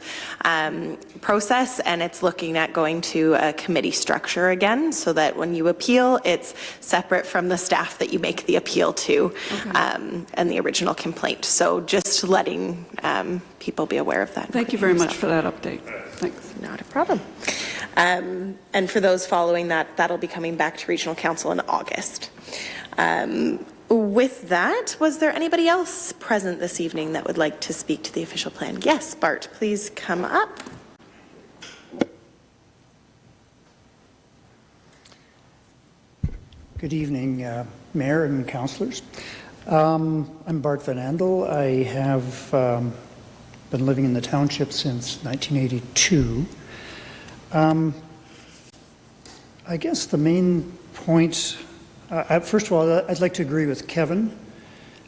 process, and it's looking at going to a committee structure again, so that when you appeal, it's separate from the staff that you make the appeal to, and the original complaint. So just letting people be aware of that. Thank you very much for that update. Thanks. Not a problem. And for those following that, that'll be coming back to Regional Council in August. With that, was there anybody else present this evening that would like to speak to the official plan? Yes, Bart, please come up. Good evening, Mayor and councillors. I'm Bart Van Andel. I have been living in the township since 1982. I guess the main point, first of all, I'd like to agree with Kevin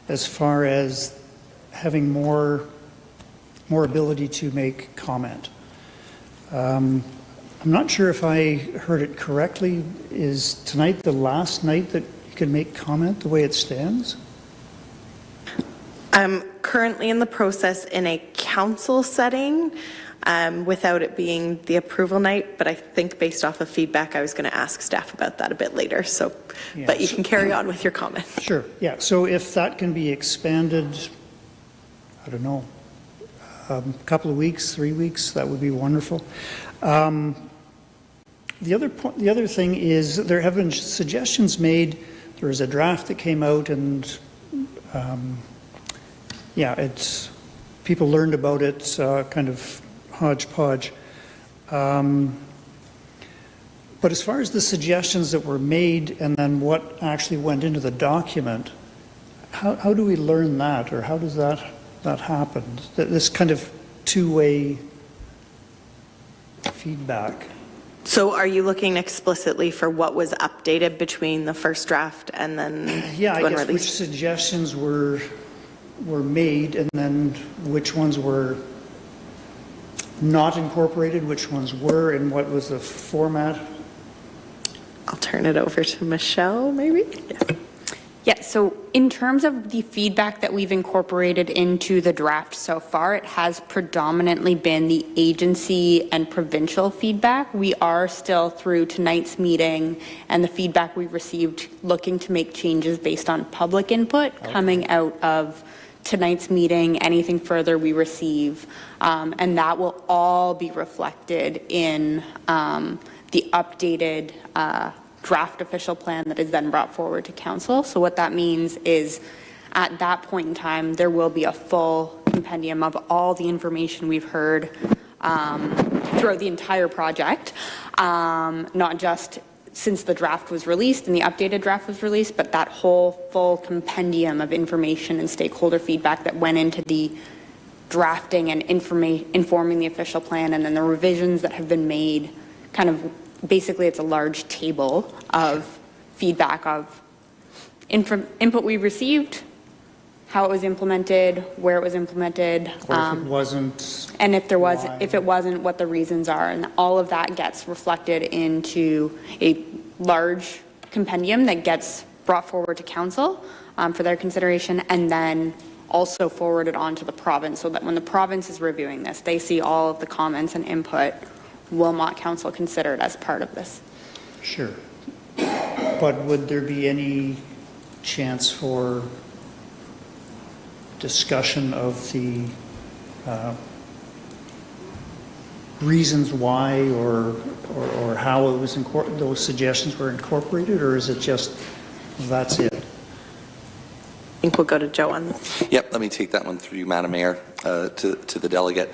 as far as having more ability to make comment. I'm not sure if I heard it correctly. Is tonight the last night that you can make comment the way it stands? I'm currently in the process in a council setting without it being the approval night, but I think based off of feedback, I was going to ask staff about that a bit later. So, yeah, but you can carry on with your comment. Sure. Yeah. So if that can be expanded, I don't know, a couple of weeks, 3 weeks, that would be wonderful. The other thing is there have been suggestions made. There was a draft that came out, and yeah, people learned about it kind of hodgepodge. But as far as the suggestions that were made and then what actually went into the document, how do we learn that, or how does that happen? This kind of two-way feedback. So are you looking explicitly for what was updated between the first draft and then yeah, I guess released? Which suggestions were made, and then which ones were not incorporated, which ones were, and what was the format? I'll turn it over to Michelle, maybe? Yes. Yeah, so in terms of the feedback that we've incorporated into the draft so far, it has predominantly been the agency and provincial feedback. We are still, through tonight's meeting and the feedback we've received, looking to make changes based on public input coming out of tonight's meeting, anything further we receive, and that will all be reflected in the updated draft official plan that is then brought forward to council. So what that means is at that point in time, there will be a full compendium of all the information we've heard throughout the entire project, not just since the draft was released and the updated draft was released, but that whole full compendium of information and stakeholder feedback that went into the drafting and informing the official plan, and then the revisions that have been made. Kind of basically it's a large table of feedback of input we received, how it was implemented, where it was implemented, Or if it wasn't, and if there was, why? if it wasn't, what the reasons are, and all of that gets reflected into a large compendium that gets brought forward to council for their consideration, and then also forwarded on to the province, so that when the province is reviewing this, they see all of the comments and input Wilmot Council considered as part of this. sure. But would there be any chance for discussion of the reasons why or how it was those suggestions were incorporated, or is it just that's it? think we'll go to Joe on this. Yep, let me take that one through you, Madam Mayor, to the delegate.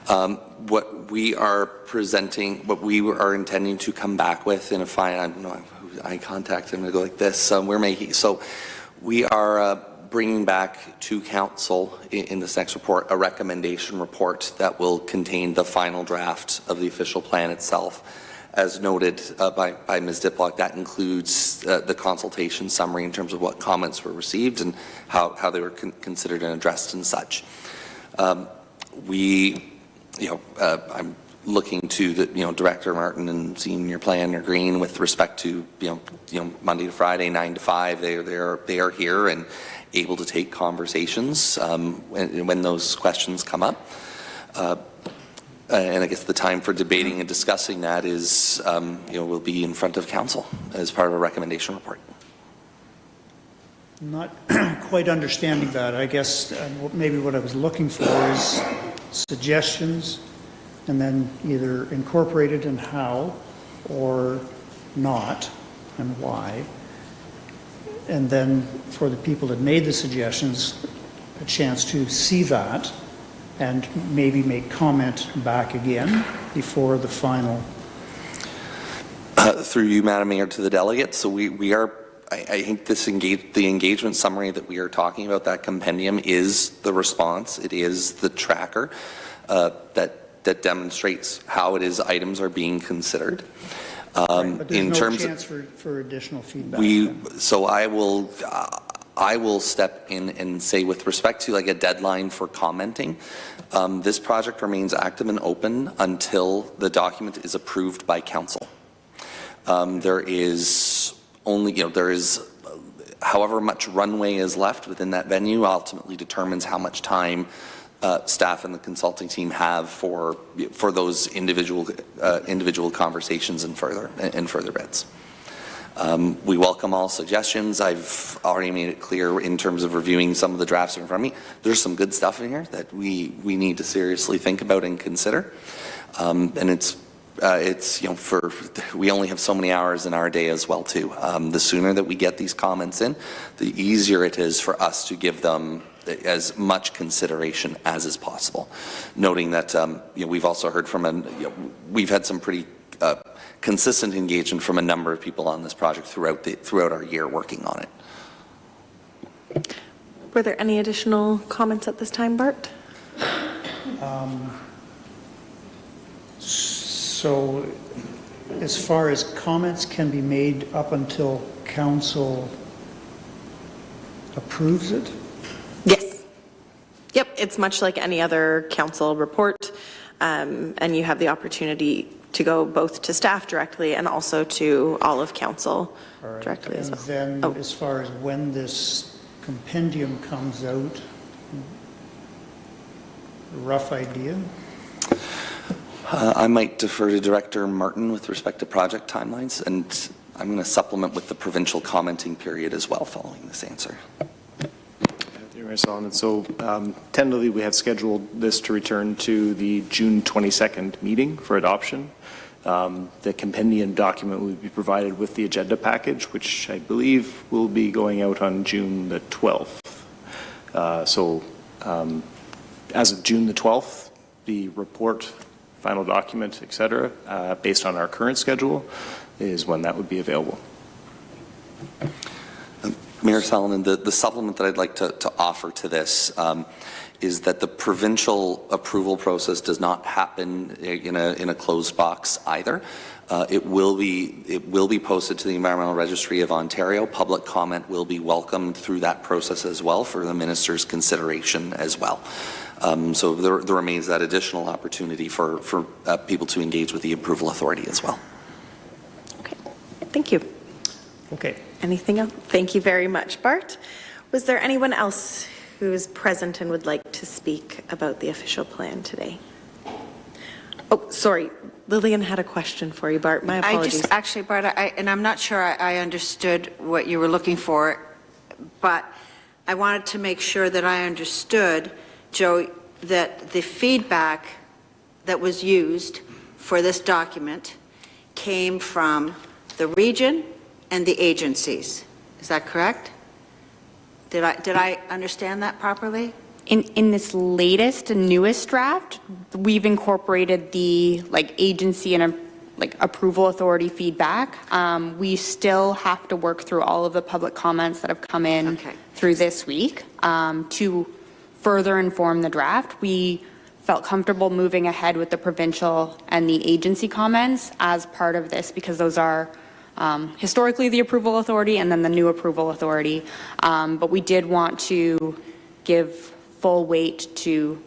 What we are presenting, what we are intending to come back with in a I don't know, eye contact, I'm going to go like this. We are bringing back to council in this next report a recommendation report that will contain the final draft of the official plan itself. As noted by Ms. Diplock, that includes the consultation summary in terms of what comments were received and how they were considered and addressed and such. I'm looking to the, Director Martin and Senior Planner Green with respect to, Monday to Friday, 9 to 5. They are here and able to take conversations when those questions come up. And I guess the time for debating and discussing that is, will be in front of council as part of a recommendation report. Not quite understanding that. I guess maybe what I was looking for is suggestions and then either incorporated and how or not and why. And then for the people that made the suggestions, a chance to see that and maybe make comment back again before the final. Through you, Madam Mayor, to the delegates. So we are, I think the engagement summary that we are talking about, that compendium, is the response. It is the tracker that demonstrates how it is items are being considered. Right, but there's no chance for additional feedback. So I will step in and say, with respect to like a deadline for commenting, this project remains active and open until the document is approved by council. There is only, there is however much runway is left within that venue ultimately determines how much time staff and the consulting team have for those individual conversations and further bits. We welcome all suggestions. I've already made it clear in terms of reviewing some of the drafts in front of me. There's some good stuff in here that we need to seriously think about and consider. And it's we only have so many hours in our day as well too. The sooner that we get these comments in, the easier it is for us to give them as much consideration as is possible. Noting that we've also heard from we've had some pretty consistent engagement from a number of people on this project throughout our year working on it. Were there any additional comments at this time, Bart? So as far as comments can be made up until council approves it? Yes. Yep, it's much like any other council report, and you have the opportunity to go both to staff directly and also to all of council directly as well. And then as far as when this compendium comes out, a rough idea? I might defer to Director Martin with respect to project timelines, and I'm going to supplement with the provincial commenting period as well following this answer. And so tentatively we have scheduled this to return to the June 22nd meeting for adoption. The compendium document will be provided with the agenda package, which I believe will be going out on June the 12th. As of June the 12th, the report, final document, etc., based on our current schedule, is when that would be available. Mayor Solomon, the supplement that I'd like to offer to this is that the provincial approval process does not happen in a closed box either. It will be posted to the Environmental Registry of Ontario. Public comment will be welcomed through that process as well for the minister's consideration as well. So there remains that additional opportunity for people to engage with the approval authority as well. Okay, thank you. Okay. Anything else? Thank you very much, Bart. Was there anyone else who is present and would like to speak about the official plan today? Oh, sorry. Lillian had a question for you, Bart. My apologies. Actually, Bart, and I'm not sure I understood what you were looking for, but I wanted to make sure that I understood, Joe, that the feedback that was used for this document came from the region and the agencies. Is that correct? Did I understand that properly? In this latest and newest draft, we've incorporated the agency and approval authority feedback. We still have to work through all of the public comments that have come in through this week to further inform the draft. We felt comfortable moving ahead with the provincial and the agency comments as part of this because those are historically the approval authority and then the new approval authority. But we did want to give full weight to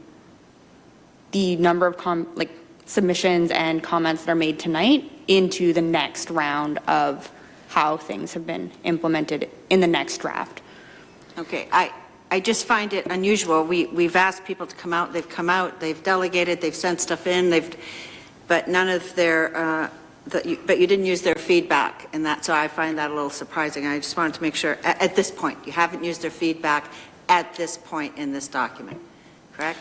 the number of submissions and comments that are made tonight into the next round of how things have been implemented in the next draft. Okay, I just find it unusual. We've asked people to come out, they've come out, they've delegated, they've sent stuff in, but none of their, but you didn't use their feedback, and so I find that a little surprising. I just wanted to make sure, at this point, you haven't used their feedback at this point in this document, correct?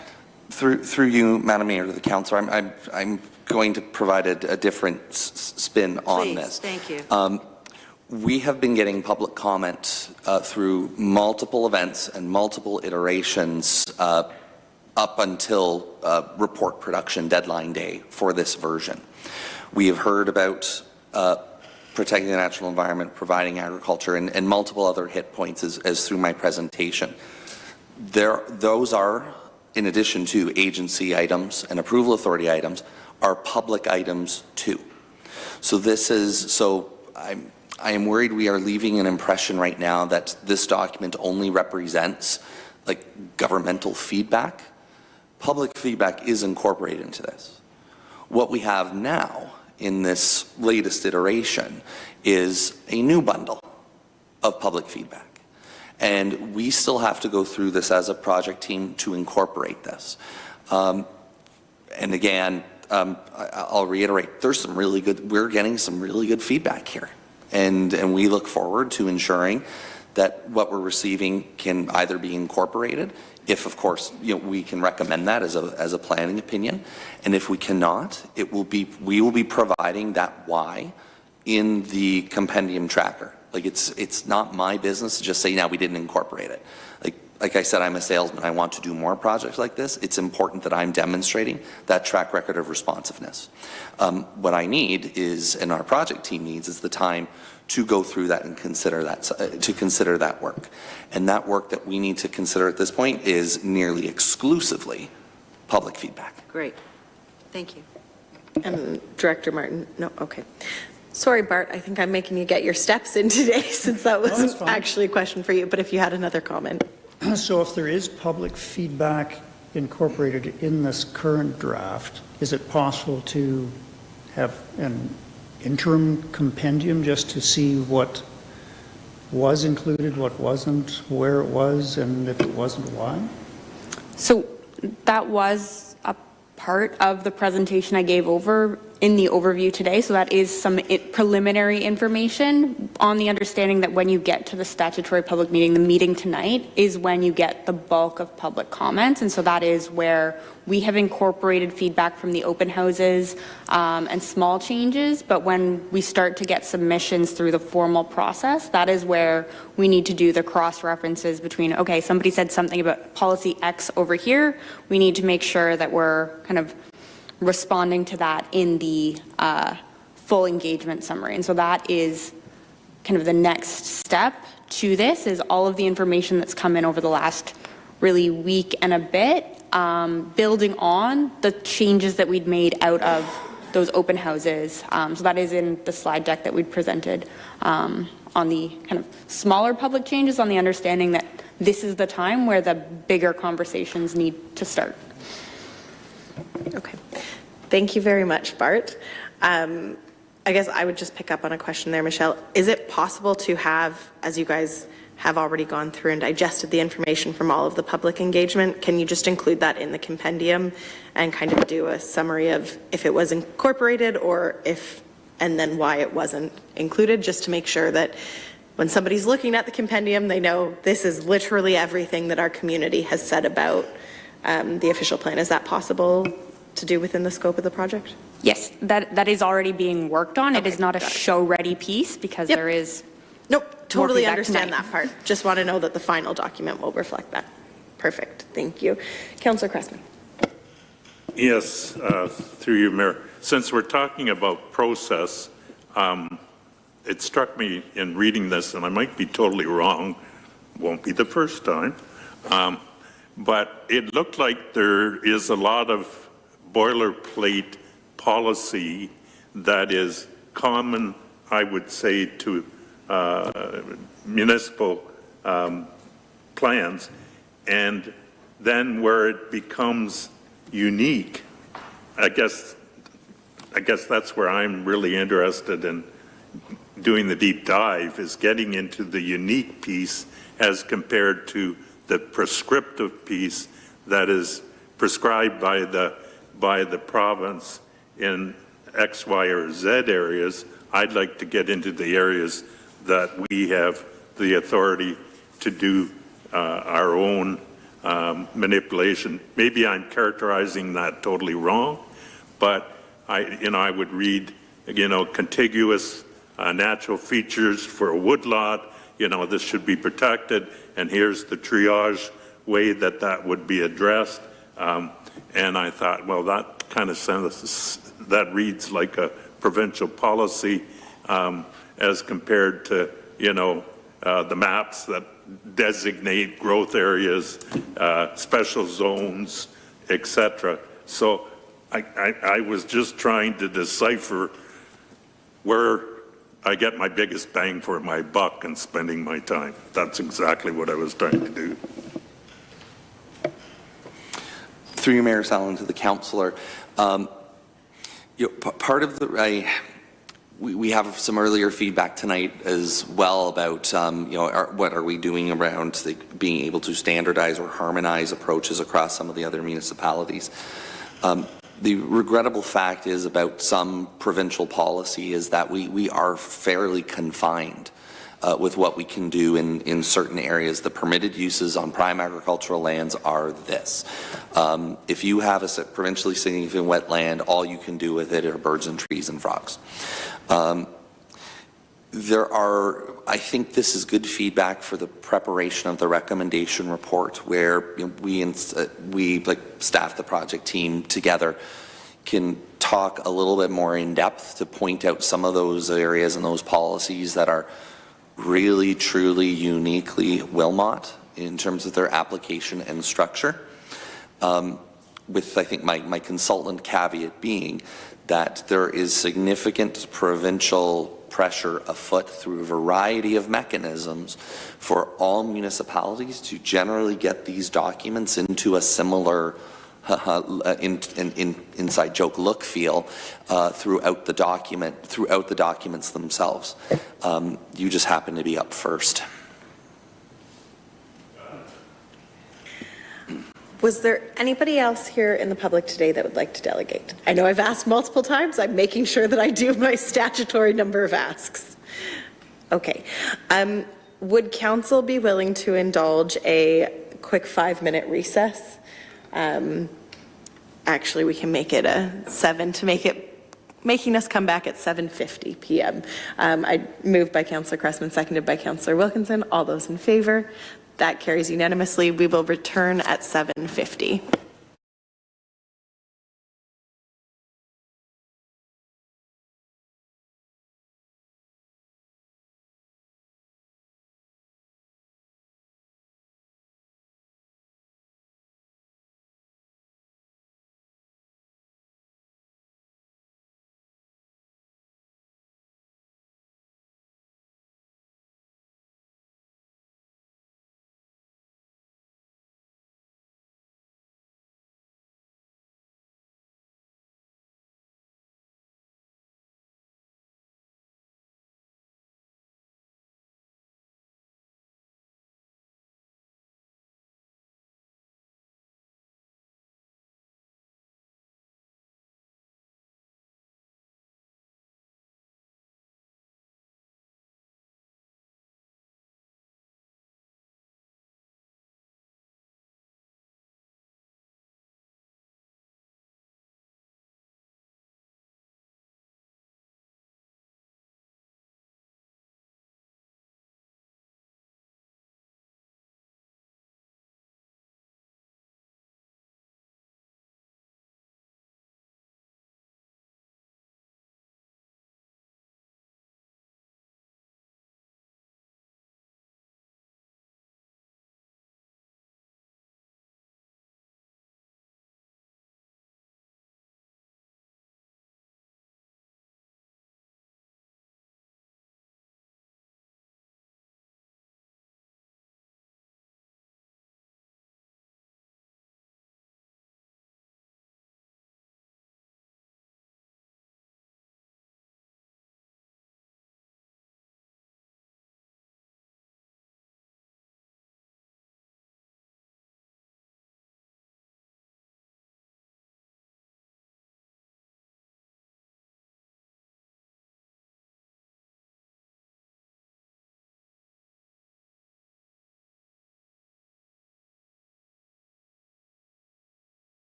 Through you, Madam Mayor, to the councillor, I'm going to provide a different spin on this. Please, thank you. We have been getting public comment through multiple events and multiple iterations up until report production deadline day for this version. We have heard about protecting the natural environment, providing agriculture, and multiple other hit points as through my presentation. Those are, in addition to agency items and approval authority items, are public items too. So I am worried we are leaving an impression right now that this document only represents governmental feedback. Public feedback is incorporated into this. What we have now in this latest iteration is a new bundle of public feedback. And we still have to go through this as a project team to incorporate this. And again, I'll reiterate, we're getting some really good feedback here. And we look forward to ensuring that what we're receiving can either be incorporated, if of course we can recommend that as a planning opinion, and if we cannot, we will be providing that why in the compendium tracker. It's not my business to just say, now we didn't incorporate it. Like I said, I'm a salesman. I want to do more projects like this. It's important that I'm demonstrating that track record of responsiveness. What I need is, and our project team needs, is the time to go through that and consider that work. And that work that we need to consider at this point is nearly exclusively public feedback. Great. Thank you. And Director Martin, no, okay. Sorry, Bart, I think I'm making you get your steps in today since that was actually a question for you, but if you had another comment. So if there is public feedback incorporated in this current draft, is it possible to have an interim compendium just to see what was included, what wasn't, where it was, and if it wasn't, why? So that was a part of the presentation I gave over in the overview today. So that is some preliminary information on the understanding that when you get to the statutory public meeting, the meeting tonight is when you get the bulk of public comments. And so that is where we have incorporated feedback from the open houses and small changes. But when we start to get submissions through the formal process, that is where we need to do the cross references between, okay, somebody said something about policy X over here. We need to make sure that we're kind of responding to that in the full engagement summary. And so that is kind of the next step to this, is all of the information that's come in over the last really week and a bit, building on the changes that we'd made out of those open houses. So that is in the slide deck that we'd presented on the kind of smaller public changes, on the understanding that this is the time where the bigger conversations need to start. Okay. Thank you very much, Bart. I guess I would just pick up on a question there, Michelle. Is it possible to have, as you guys have already gone through and digested the information from all of the public engagement, can you just include that in the compendium and kind of do a summary of if it was incorporated or if, and then why it wasn't included, just to make sure that when somebody's looking at the compendium, they know this is literally everything that our community has said about the official plan. Is that possible to do within the scope of the project? Yes, that is already being worked on. Okay, it is not a show-ready piece because there is... Nope, totally feedback understand tonight. that part. Just want to know that the final document will reflect that. Perfect. Thank you. Councillor Cressman. Yes, through you, Mayor. Since we're talking about process, it struck me in reading this, and I might be totally wrong, won't be the first time, but it looked like there is a lot of boilerplate policy that is common, I would say, to municipal plans, and then where it becomes unique, I guess that's where I'm really interested in doing the deep dive, is getting into the unique piece as compared to the prescriptive piece that is prescribed by the province in X, Y, or Z areas. I'd like to get into the areas that we have the authority to do our own manipulation. Maybe I'm characterizing that totally wrong, but I would read, contiguous natural features for a woodlot, this should be protected, and here's the triage way that would be addressed. And I thought, well, that kind of sounds, that reads like a provincial policy as compared to, the maps that designate growth areas, special zones, etc. So I was just trying to decipher where I get my biggest bang for my buck and spending my time. That's exactly what I was trying to do. Through your Mayor Sallin to the councillor, part of the we have some earlier feedback tonight as well about what are we doing around being able to standardize or harmonize approaches across some of the other municipalities. The regrettable fact is about some provincial policy is that we are fairly confined with what we can do in certain areas. The permitted uses on prime agricultural lands are this. If you have a provincially significant wetland, all you can do with it are birds and trees and frogs. I think this is good feedback for the preparation of the recommendation report, where we like staff, the project team together, can talk a little bit more in depth to point out some of those areas and those policies that are really, truly, uniquely Wilmot in terms of their application and structure. With, I think, my consultant caveat being that there is significant provincial pressure afoot through a variety of mechanisms for all municipalities to generally get these documents into a similar inside joke look feel throughout the documents themselves. You just happen to be up first. Was there anybody else here in the public today that would like to delegate? I know I've asked multiple times. I'm making sure that I do my statutory number of asks. Okay. Would council be willing to indulge a quick 5-minute recess? Actually, we can make it a 7 to making us come back at 7:50 p.m. I moved by Councillor Cressman, seconded by Councillor Wilkinson. All those in favor? That carries unanimously. We will return at 7:50.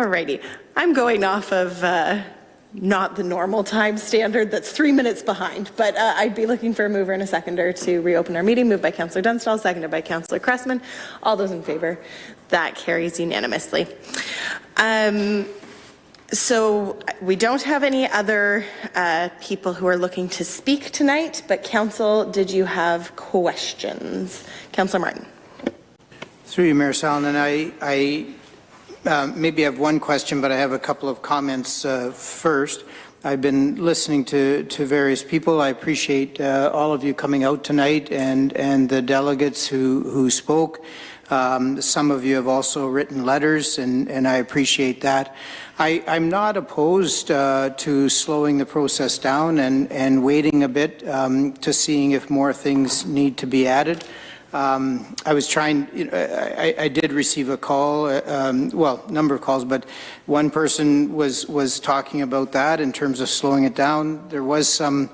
righty. I'm going off of not the normal time standard that's 3 minutes behind, but I'd be looking for a mover and a seconder to reopen our meeting. Moved by Councillor Dunstall, seconded by Councillor Cressman. All those in favor? That carries unanimously. So we don't have any other people who are looking to speak tonight, but Council, did you have questions? Councillor Martin. Through you, Mayor Salonen, I maybe have one question, but I have a couple of comments first. I've been listening to various people. I appreciate all of you coming out tonight and the delegates who spoke. Some of you have also written letters, and I appreciate that. I'm not opposed to slowing the process down and waiting a bit to seeing if more things need to be added. I was trying, I did receive a call, well, number of calls, but one person was talking about that in terms of slowing it down. There was some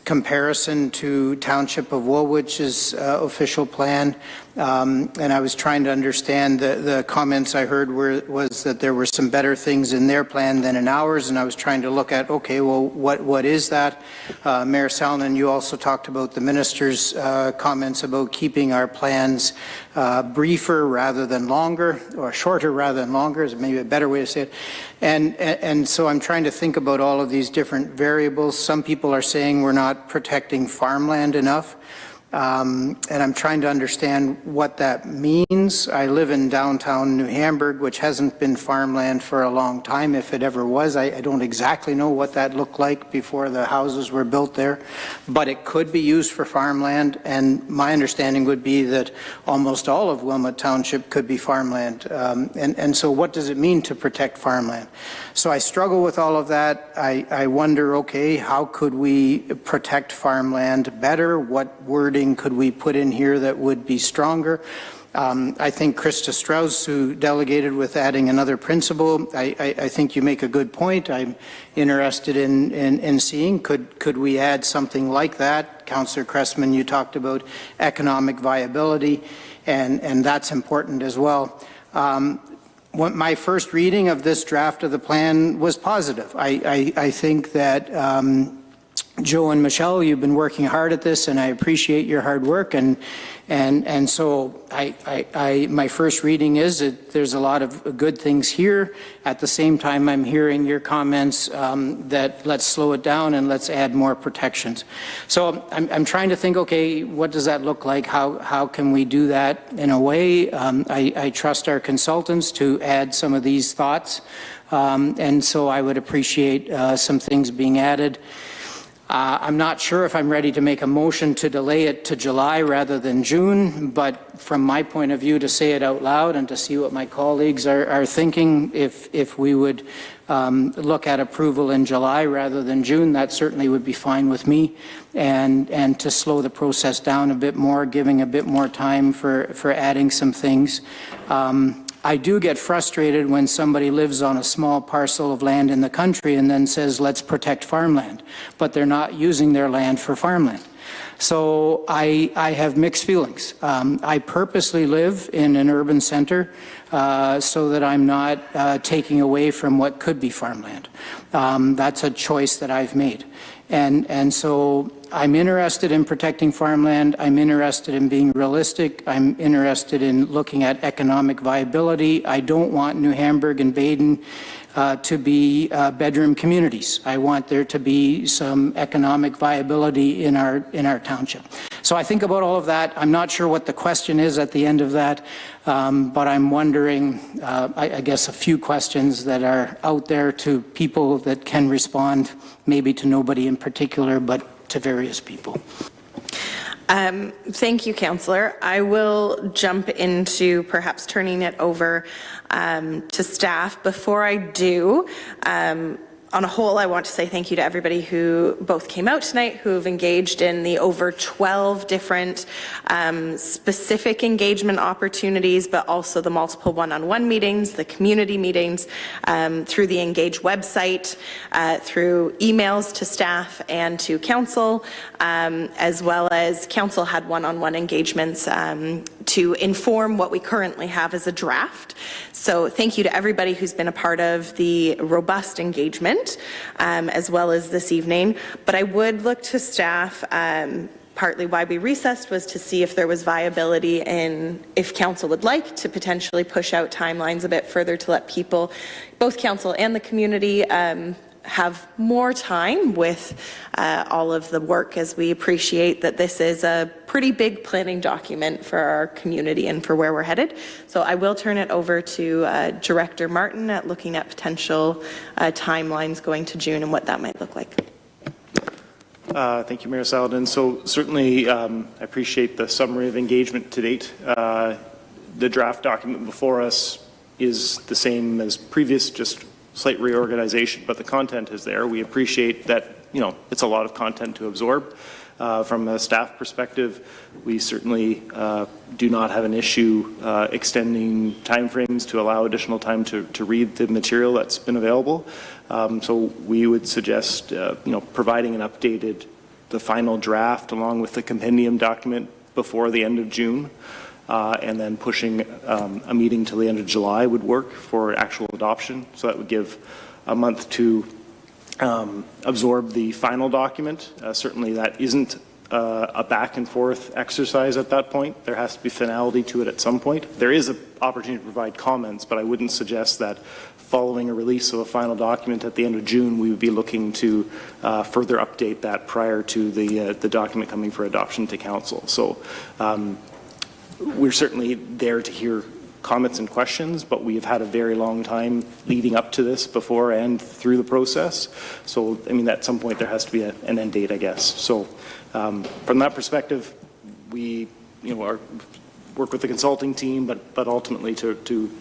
comparison to Township of Woolwich's official plan, and I was trying to understand the comments I heard was that there were some better things in their plan than in ours, and I was trying to look at, okay, well, what is that? Mayor Salonen, you also talked about the minister's comments about keeping our plans briefer rather than longer, or shorter rather than longer is maybe a better way to say it. And so I'm trying to think about all of these different variables. Some people are saying we're not protecting farmland enough. And I'm trying to understand what that means. I live in downtown New Hamburg, which hasn't been farmland for a long time, if it ever was. I don't exactly know what that looked like before the houses were built there, but it could be used for farmland, and my understanding would be that almost all of Wilmot Township could be farmland. And so what does it mean to protect farmland? So I struggle with all of that. I wonder, okay, how could we protect farmland better? What wording could we put in here that would be stronger? I think Krista Strauss, who delegated with adding another principle, I think you make a good point. I'm interested in seeing, could we add something like that? Councillor Cressman, you talked about economic viability, and that's important as well. My first reading of this draft of the plan was positive. I think that Joe and Michelle, you've been working hard at this, and I appreciate your hard work. And so my first reading is that there's a lot of good things here. At the same time, I'm hearing your comments that let's slow it down and let's add more protections. So I'm trying to think, okay, what does that look like? How can we do that in a way? I trust our consultants to add some of these thoughts, and so I would appreciate some things being added. I'm not sure if I'm ready to make a motion to delay it to July rather than June, but from my point of view, to say it out loud and to see what my colleagues are thinking, if we would look at approval in July rather than June, that certainly would be fine with me, and to slow the process down a bit more, giving a bit more time for adding some things. I do get frustrated when somebody lives on a small parcel of land in the country and then says, let's protect farmland, but they're not using their land for farmland. So I have mixed feelings. I purposely live in an urban center so that I'm not taking away from what could be farmland. That's a choice that I've made. And so I'm interested in protecting farmland. I'm interested in being realistic. I'm interested in looking at economic viability. I don't want New Hamburg and Baden to be bedroom communities. I want there to be some economic viability in our township. So I think about all of that. I'm not sure what the question is at the end of that, but I'm wondering, I guess, a few questions that are out there to people that can respond, maybe to nobody in particular, but to various people. Thank you, Councillor. I will jump into perhaps turning it over to staff. Before I do, on a whole, I want to say thank you to everybody who both came out tonight, who have engaged in the over 12 different specific engagement opportunities, but also the multiple one-on-one meetings, the community meetings, through the Engage website, through emails to staff and to council, as well as council had one-on-one engagements to inform what we currently have as a draft. So thank you to everybody who's been a part of the robust engagement, as well as this evening. But I would look to staff, partly why we recessed was to see if there was viability in, if council would like to potentially push out timelines a bit further to let people, both council and the community, have more time with all of the work, as we appreciate that this is a pretty big planning document for our community and for where we're headed. So I will turn it over to Director Martin at looking at potential timelines going to June and what that might look like. Thank you, Mayor Saladin. So certainly I appreciate the summary of engagement to date. The draft document before us is the same as previous, just slight reorganization, but the content is there. We appreciate that, you know, it's a lot of content to absorb. From a staff perspective, we certainly do not have an issue extending timeframes to allow additional time to read the material that's been available. So we would suggest, you know, providing an updated, the final draft along with the compendium document before the end of June. And then pushing a meeting till the end of July would work for actual adoption. So that would give a month to absorb the final document. Certainly that isn't a back and forth exercise at that point. There has to be finality to it at some point. There is an opportunity to provide comments, but I wouldn't suggest that following a release of a final document at the end of June, we would be looking to further update that prior to the document coming for adoption to council. So we're certainly there to hear comments and questions, but we have had a very long time leading up to this before and through the process. So, I mean, at some point there has to be an end date, I guess. So from that perspective, we, you know, work with the consulting team, but ultimately to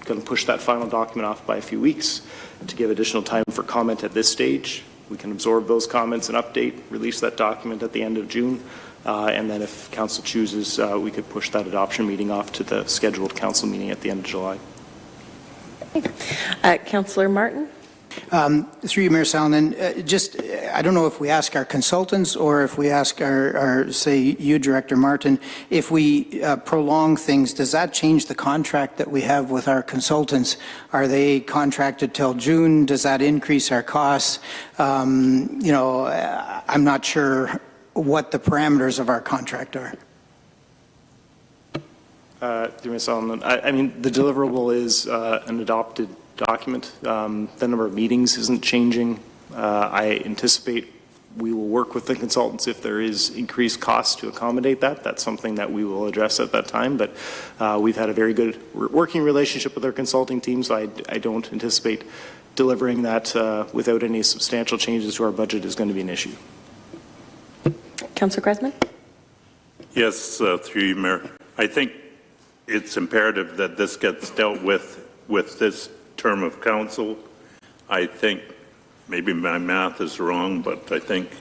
kind of push that final document off by a few weeks to give additional time for comment at this stage. We can absorb those comments and update, release that document at the end of June. And then if council chooses, we could push that adoption meeting off to the scheduled council meeting at the end of July. Councillor Martin? Through you, Mayor Saladin, I don't know if we ask our consultants or if we ask our say you, Director Martin, if we prolong things, does that change the contract that we have with our consultants? Are they contracted till June? Does that increase our costs? You know, I'm not sure what the parameters of our contract are. I mean, the deliverable is an adopted document. The number of meetings isn't changing. I anticipate we will work with the consultants if there is increased costs to accommodate that. That's something that we will address at that time. But we've had a very good working relationship with our consulting team, so I don't anticipate delivering that without any substantial changes to our budget is going to be an issue. Councillor Cressman? Yes, through you, Mayor. I think it's imperative that this gets dealt with this term of council. I think maybe my math is wrong, but I think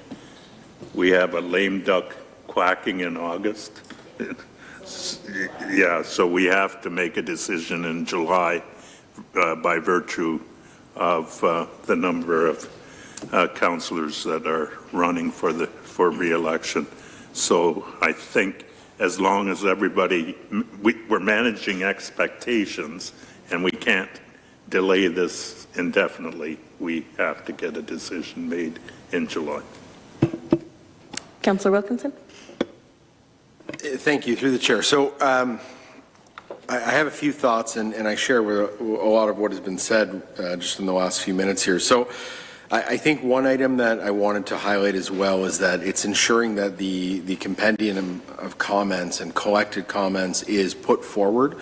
we have a lame duck quacking in August. Yeah, so we have to make a decision in July by virtue of the number of councillors that are running for re-election. So I think as long as everybody, we're managing expectations and we can't delay this indefinitely, we have to get a decision made in July. Councillor Wilkinson? Thank you, through the chair. So I have a few thoughts, and I share with a lot of what has been said just in the last few minutes here. So I think one item that I wanted to highlight as well is that it's ensuring that the compendium of comments and collected comments is put forward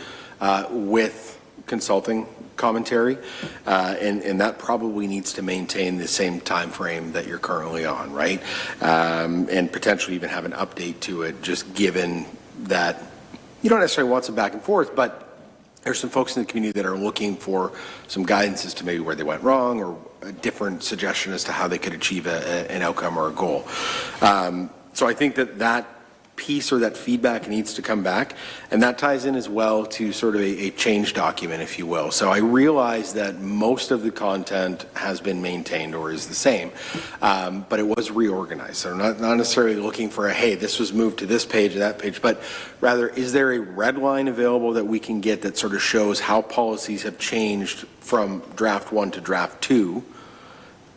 with consulting commentary, and that probably needs to maintain the same time frame that you're currently on, right? And potentially even have an update to it, just given that you don't necessarily want some back and forth, but there's some folks in the community that are looking for some guidance as to maybe where they went wrong or a different suggestion as to how they could achieve an outcome or a goal. So I think that piece or that feedback needs to come back, and that ties in as well to sort of a change document, if you will. So I realize that most of the content has been maintained or is the same, but it was reorganized. So not necessarily looking for a, hey, this was moved to this page or that page, but rather, is there a red line available that we can get that sort of shows how policies have changed from draft 1 to draft 2?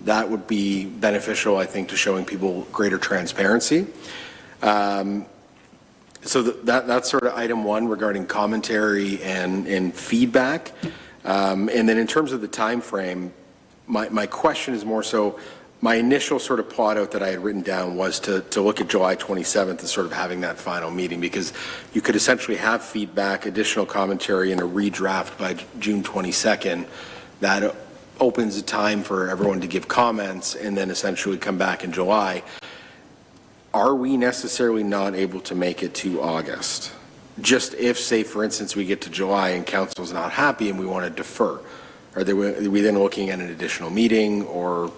That would be beneficial, I think, to showing people greater transparency. So that's sort of item 1 regarding commentary and feedback. And then in terms of the time frame, my question is more so, my initial sort of plot out that I had written down was to look at July 27th as sort of having that final meeting, because you could essentially have feedback, additional commentary, and a redraft by June 22nd. That opens the time for everyone to give comments and then essentially come back in July. Are we necessarily not able to make it to August? Just if, say, for instance, we get to July and council's not happy and we want to defer, are we then looking at an additional meeting? Or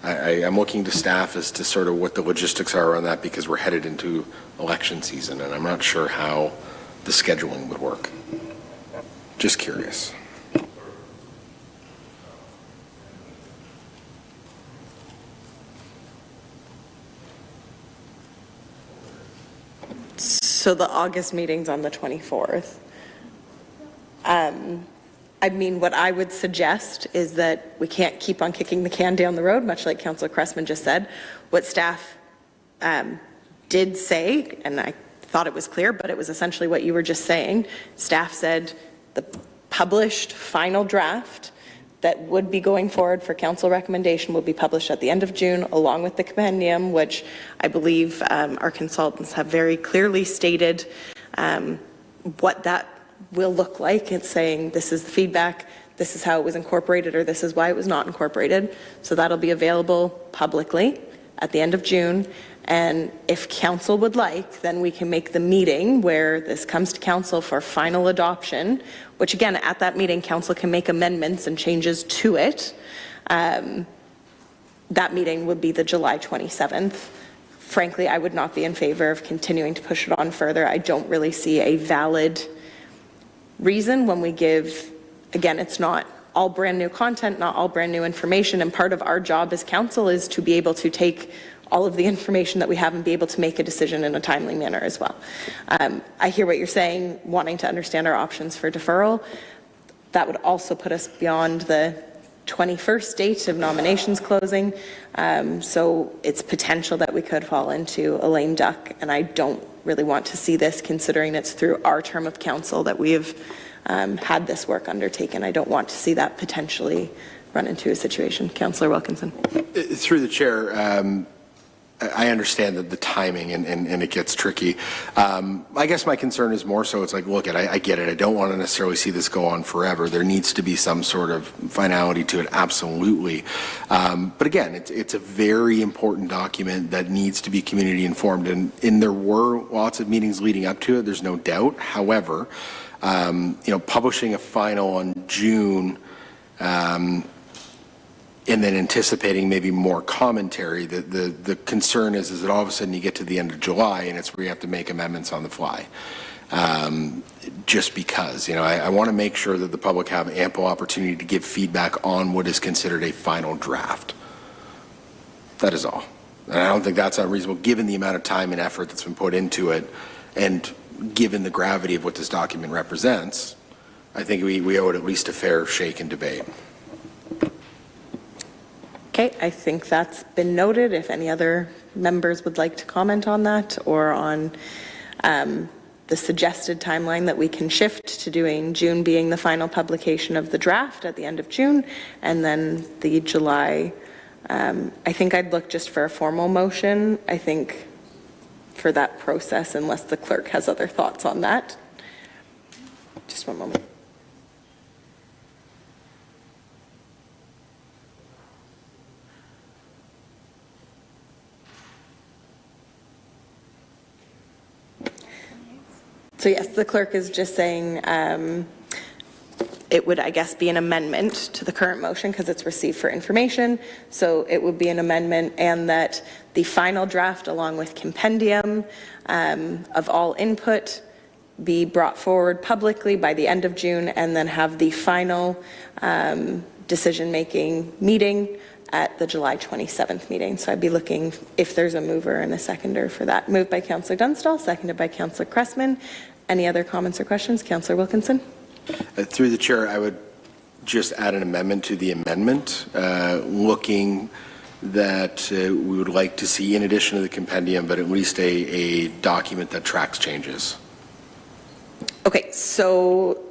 I'm looking to staff as to sort of what the logistics are on that, because we're headed into election season and I'm not sure how the scheduling would work. Just curious. So the August meeting's on the 24th. I mean, what I would suggest is that we can't keep on kicking the can down the road, much like Councillor Cressman just said. What staff did say, and I thought it was clear, but it was essentially what you were just saying. Staff said the published final draft that would be going forward for council recommendation will be published at the end of June, along with the compendium, which I believe our consultants have very clearly stated what that will look like. It's saying this is the feedback, this is how it was incorporated, or this is why it was not incorporated. So that'll be available publicly at the end of June. And if council would like, then we can make the meeting where this comes to council for final adoption, which again, at that meeting, council can make amendments and changes to it. That meeting would be the July 27th. Frankly, I would not be in favor of continuing to push it on further. I don't really see a valid reason when we give, again, it's not all brand new content, not all brand new information, and part of our job as council is to be able to take all of the information that we have and be able to make a decision in a timely manner as well. I hear what you're saying, wanting to understand our options for deferral. That would also put us beyond the 21st date of nominations closing. So it's potential that we could fall into a lame duck, and I don't really want to see this, considering it's through our term of council that we have had this work undertaken. I don't want to see that potentially run into a situation. Councillor Wilkinson. Through the chair, I understand that the timing and it gets tricky. I guess my concern is more so it's like, look, I get it. I don't want to necessarily see this go on forever. There needs to be some sort of finality to it, absolutely. But again, it's a very important document that needs to be community informed. And there were lots of meetings leading up to it, there's no doubt. However, publishing a final on June, and then anticipating maybe more commentary. The concern is that all of a sudden you get to the end of July and it's where you have to make amendments on the fly. Just because, I want to make sure that the public have ample opportunity to give feedback on what is considered a final draft. That is all. And I don't think that's unreasonable given the amount of time and effort that's been put into it, and given the gravity of what this document represents. I think we owe it at least a fair shake and debate. Okay, I think that's been noted. If any other members would like to comment on that, or on the suggested timeline that we can shift to doing June being the final publication of the draft at the end of June, and then the July, I think I'd look just for a formal motion, I think, for that process, unless the clerk has other thoughts on that. Just one moment. So yes, the clerk is just saying it would, I guess, be an amendment to the current motion because it's received for information. So it would be an amendment, and that the final draft along with compendium of all input be brought forward publicly by the end of June, and then have the final decision-making meeting at the July 27th meeting. So I'd be looking if there's a mover and a seconder for that. Moved by Councillor Dunstall, seconded by Councillor Cressman. Any other comments or questions? Councillor Wilkinson. Through the chair, I would just add an amendment to the amendment, looking that we would like to see, in addition to the compendium, but at least a document that tracks changes. Okay, so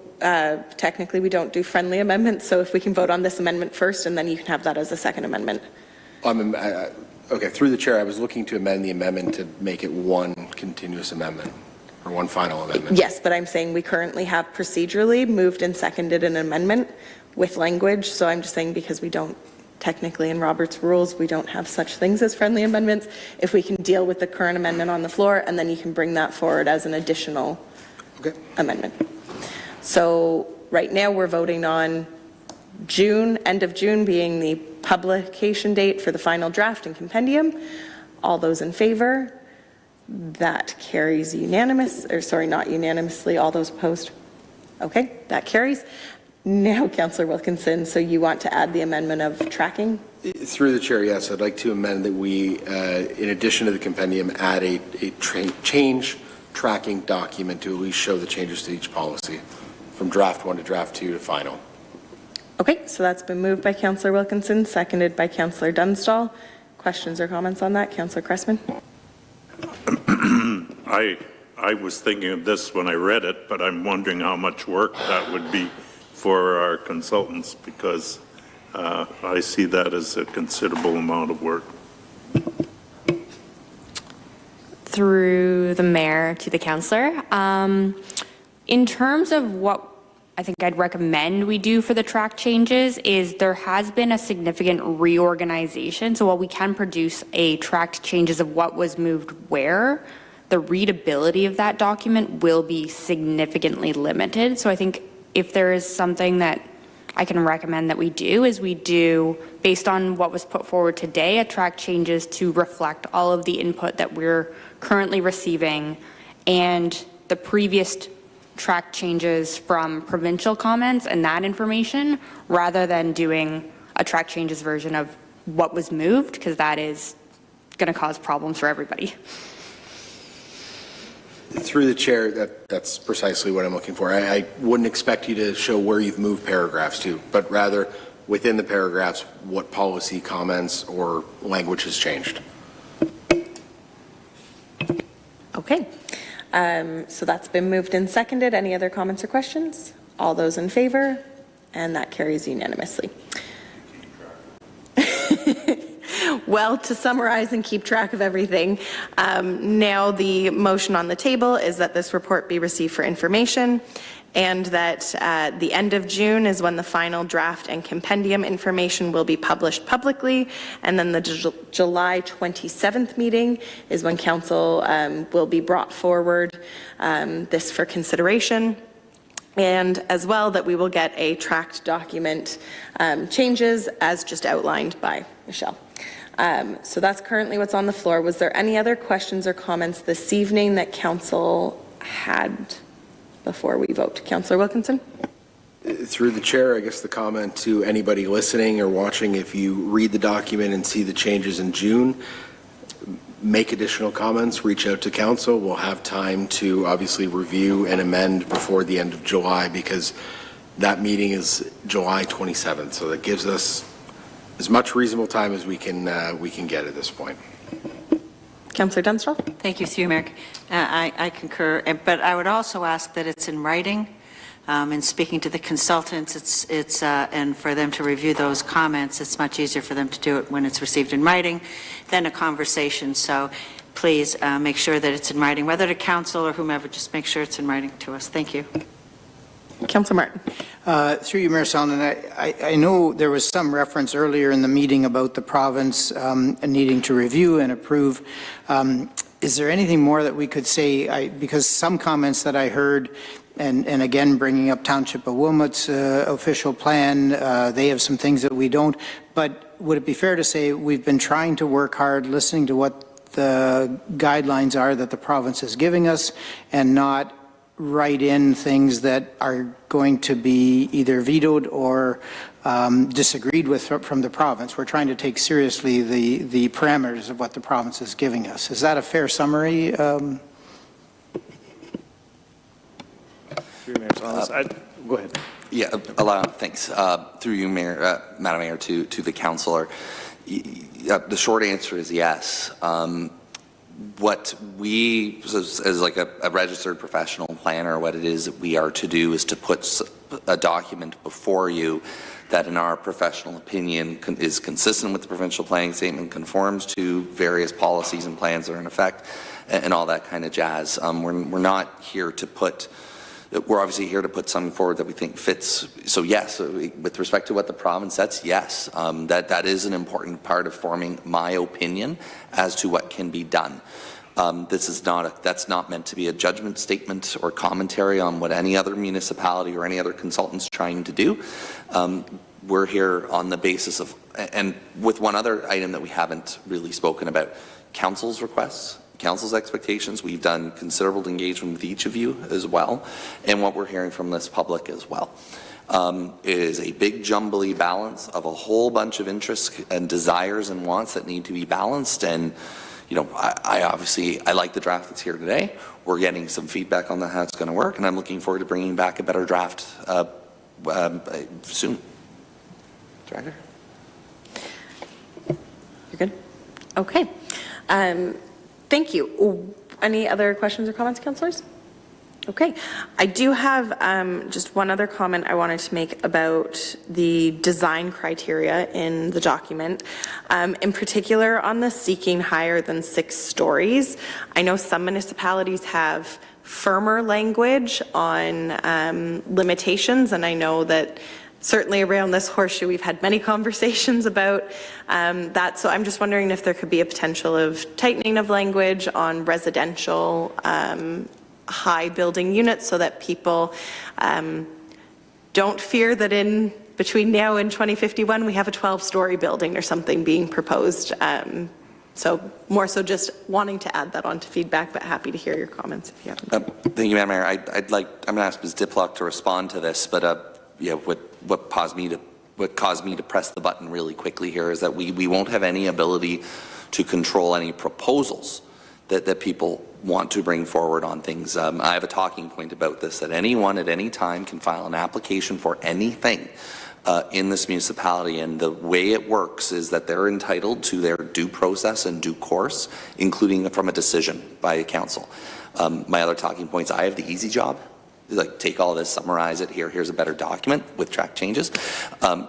technically we don't do friendly amendments, so if we can vote on this amendment first, and then you can have that as a second amendment. Okay, through the chair, I was looking to amend the amendment to make it one continuous amendment, or one final amendment. Yes, but I'm saying we currently have procedurally moved and seconded an amendment with language, so I'm just saying because we don't technically in Robert's rules, we don't have such things as friendly amendments. If we can deal with the current amendment on the floor, and then you can bring that forward as an additional amendment. So right now we're voting on June, end of June being the publication date for the final draft and compendium. All those in favor? That carries unanimous, or sorry, not unanimously. All those opposed? Okay, that carries. Now, Councillor Wilkinson, so you want to add the amendment of tracking? Through the chair, yes. I'd like to amend that we, in addition to the compendium, add a change tracking document to at least show the changes to each policy, from draft 1 to draft 2 to final. Okay, so that's been moved by Councillor Wilkinson, seconded by Councillor Dunstall. Questions or comments on that? Councillor Cressman? I was thinking of this when I read it, but I'm wondering how much work that would be for our consultants, because I see that as a considerable amount of work. Through the mayor to the councillor. In terms of what I think I'd recommend we do for the track changes is there has been a significant reorganization. So while we can produce a tracked changes of what was moved where, the readability of that document will be significantly limited. So I think if there is something that I can recommend that we do is we do, based on what was put forward today, a track changes to reflect all of the input that we're currently receiving and the previous track changes from provincial comments and that information, rather than doing a track changes version of what was moved, because that is going to cause problems for everybody. Through the chair, that's precisely what I'm looking for. I wouldn't expect you to show where you've moved paragraphs to, but rather within the paragraphs what policy comments or language has changed. Okay, so that's been moved and seconded. Any other comments or questions? All those in favor? And that carries unanimously. Well, to summarize and keep track of everything, now the motion on the table is that this report be received for information, and that the end of June is when the final draft and compendium information will be published publicly, and then the July 27th meeting is when council will be brought forward this for consideration. And as well, that we will get a tracked document changes as just outlined by Michelle. So that's currently what's on the floor. Was there any other questions or comments this evening that council had before we vote? Councillor Wilkinson? Through the chair, I guess the comment to anybody listening or watching, if you read the document and see the changes in June, make additional comments, reach out to council. We'll have time to obviously review and amend before the end of July, because that meeting is July 27th. So that gives us as much reasonable time as we can get at this point. Councillor Dunstall? Thank you, through Mayor. I concur, but I would also ask that it's in writing. In speaking to the consultants, and for them to review those comments, it's much easier for them to do it when it's received in writing than a conversation. So please make sure that it's in writing, whether to council or whomever, just make sure it's in writing to us. Thank you. Councillor Martin. Through you, Mayor Sullivan, I know there was some reference earlier in the meeting about the province needing to review and approve. Is there anything more that we could say? Because some comments that I heard and again, bringing up Township of Wilmot's official plan, they have some things that we don't. But would it be fair to say we've been trying to work hard, listening to what the guidelines are that the province is giving us, and not write in things that are going to be either vetoed or disagreed with from the province? We're trying to take seriously the parameters of what the province is giving us. Is that a fair summary? Go ahead. Yeah, thanks. Through you, Mayor, Madam Mayor, to the councillor. The short answer is yes. What we, as like a registered professional planner, what it is that we are to do is to put a document before you that, in our professional opinion, is consistent with the provincial planning statement, conforms to various policies and plans that are in effect, and all that kind of jazz. We're not here to put. We're obviously here to put something forward that we think fits. So yes, with respect to what the province sets, yes, that is an important part of forming my opinion as to what can be done. That's not meant to be a judgment statement or commentary on what any other municipality or any other consultant's trying to do. We're here on the basis of, and with one other item that we haven't really spoken about, council's requests. Council's expectations. We've done considerable engagement with each of you as well, and what we're hearing from this public as well. It is a big jumbly balance of a whole bunch of interests and desires and wants that need to be balanced, and you know, I like the draft that's here today. We're getting some feedback on how it's going to work, and I'm looking forward to bringing back a better draft soon. Director? You're good? Okay. Thank you. Any other questions or comments, councillors? Okay. I do have just one other comment I wanted to make about the design criteria in the document, in particular on the seeking higher than 6 stories. I know some municipalities have firmer language on limitations, and I know that certainly around this horseshoe, we've had many conversations about that. So I'm just wondering if there could be a potential of tightening of language on residential high building units, so that people don't fear that in between now and 2051 we have a 12-story building or something being proposed. So more so just wanting to add that on to feedback, but happy to hear your comments if you have them. Thank you, Madam Mayor. I'm going to ask Ms. Diplock to respond to this, but yeah, what caused me to press the button really quickly here is that we won't have any ability to control any proposals that people want to bring forward on things. I have a talking point about this, that anyone at any time can file an application for anything in this municipality, and the way it works is that they're entitled to their due process and due course, including from a decision by a council. My other talking points, I have the easy job. Like, take all this, summarize it, here's a better document with track changes.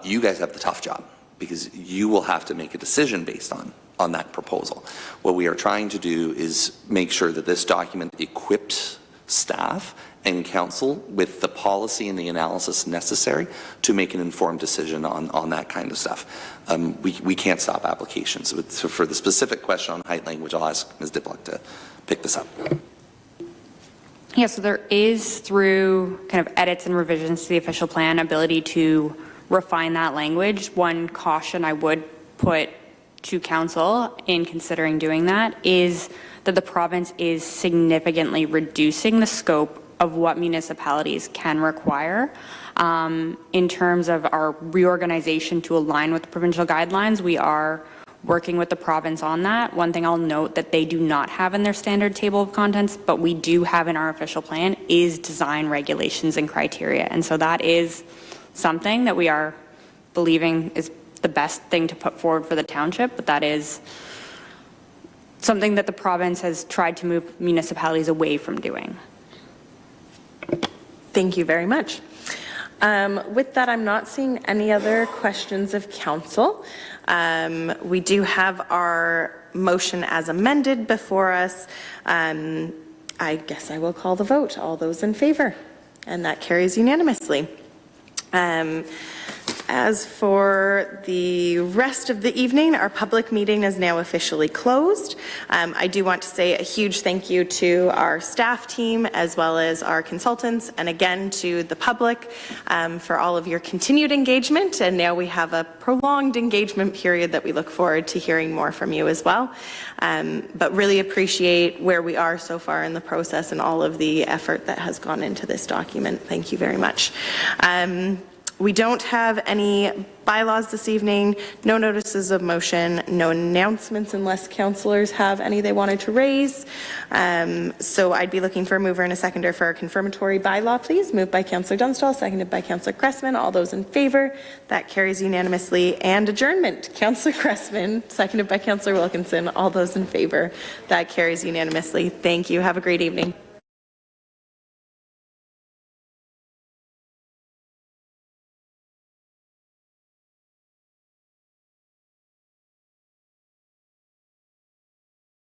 You guys have the tough job, because you will have to make a decision based on that proposal. What we are trying to do is make sure that this document equips staff and council with the policy and the analysis necessary to make an informed decision on that kind of stuff. We can't stop applications. So for the specific question on height language, I'll ask Ms. Diplock to pick this up. Yeah, so there is, through kind of edits and revisions to the official plan, ability to refine that language. One caution I would put to council in considering doing that is that the province is significantly reducing the scope of what municipalities can require. In terms of our reorganization to align with the provincial guidelines, we are working with the province on that. One thing I'll note that they do not have in their standard table of contents, but we do have in our official plan, is design regulations and criteria. And so that is something that we are believing is the best thing to put forward for the township, but that is something that the province has tried to move municipalities away from doing. Thank you very much. With that, I'm not seeing any other questions of council. We do have our motion as amended before us. I guess I will call the vote. All those in favor? And that carries unanimously. As for the rest of the evening, our public meeting is now officially closed. I do want to say a huge thank you to our staff team as well as our consultants, and again to the public for all of your continued engagement. And now we have a prolonged engagement period that we look forward to hearing more from you as well. But really appreciate where we are so far in the process and all of the effort that has gone into this document. Thank you very much. We don't have any bylaws this evening, no notices of motion, no announcements unless councillors have any they wanted to raise. So I'd be looking for a mover and a seconder for a confirmatory bylaw, please. Moved by Councillor Dunstall, seconded by Councillor Cressman. All those in favour? That carries unanimously. And adjournment. Councillor Cressman, seconded by Councillor Wilkinson. All those in favour? That carries unanimously. Thank you. Have a great evening.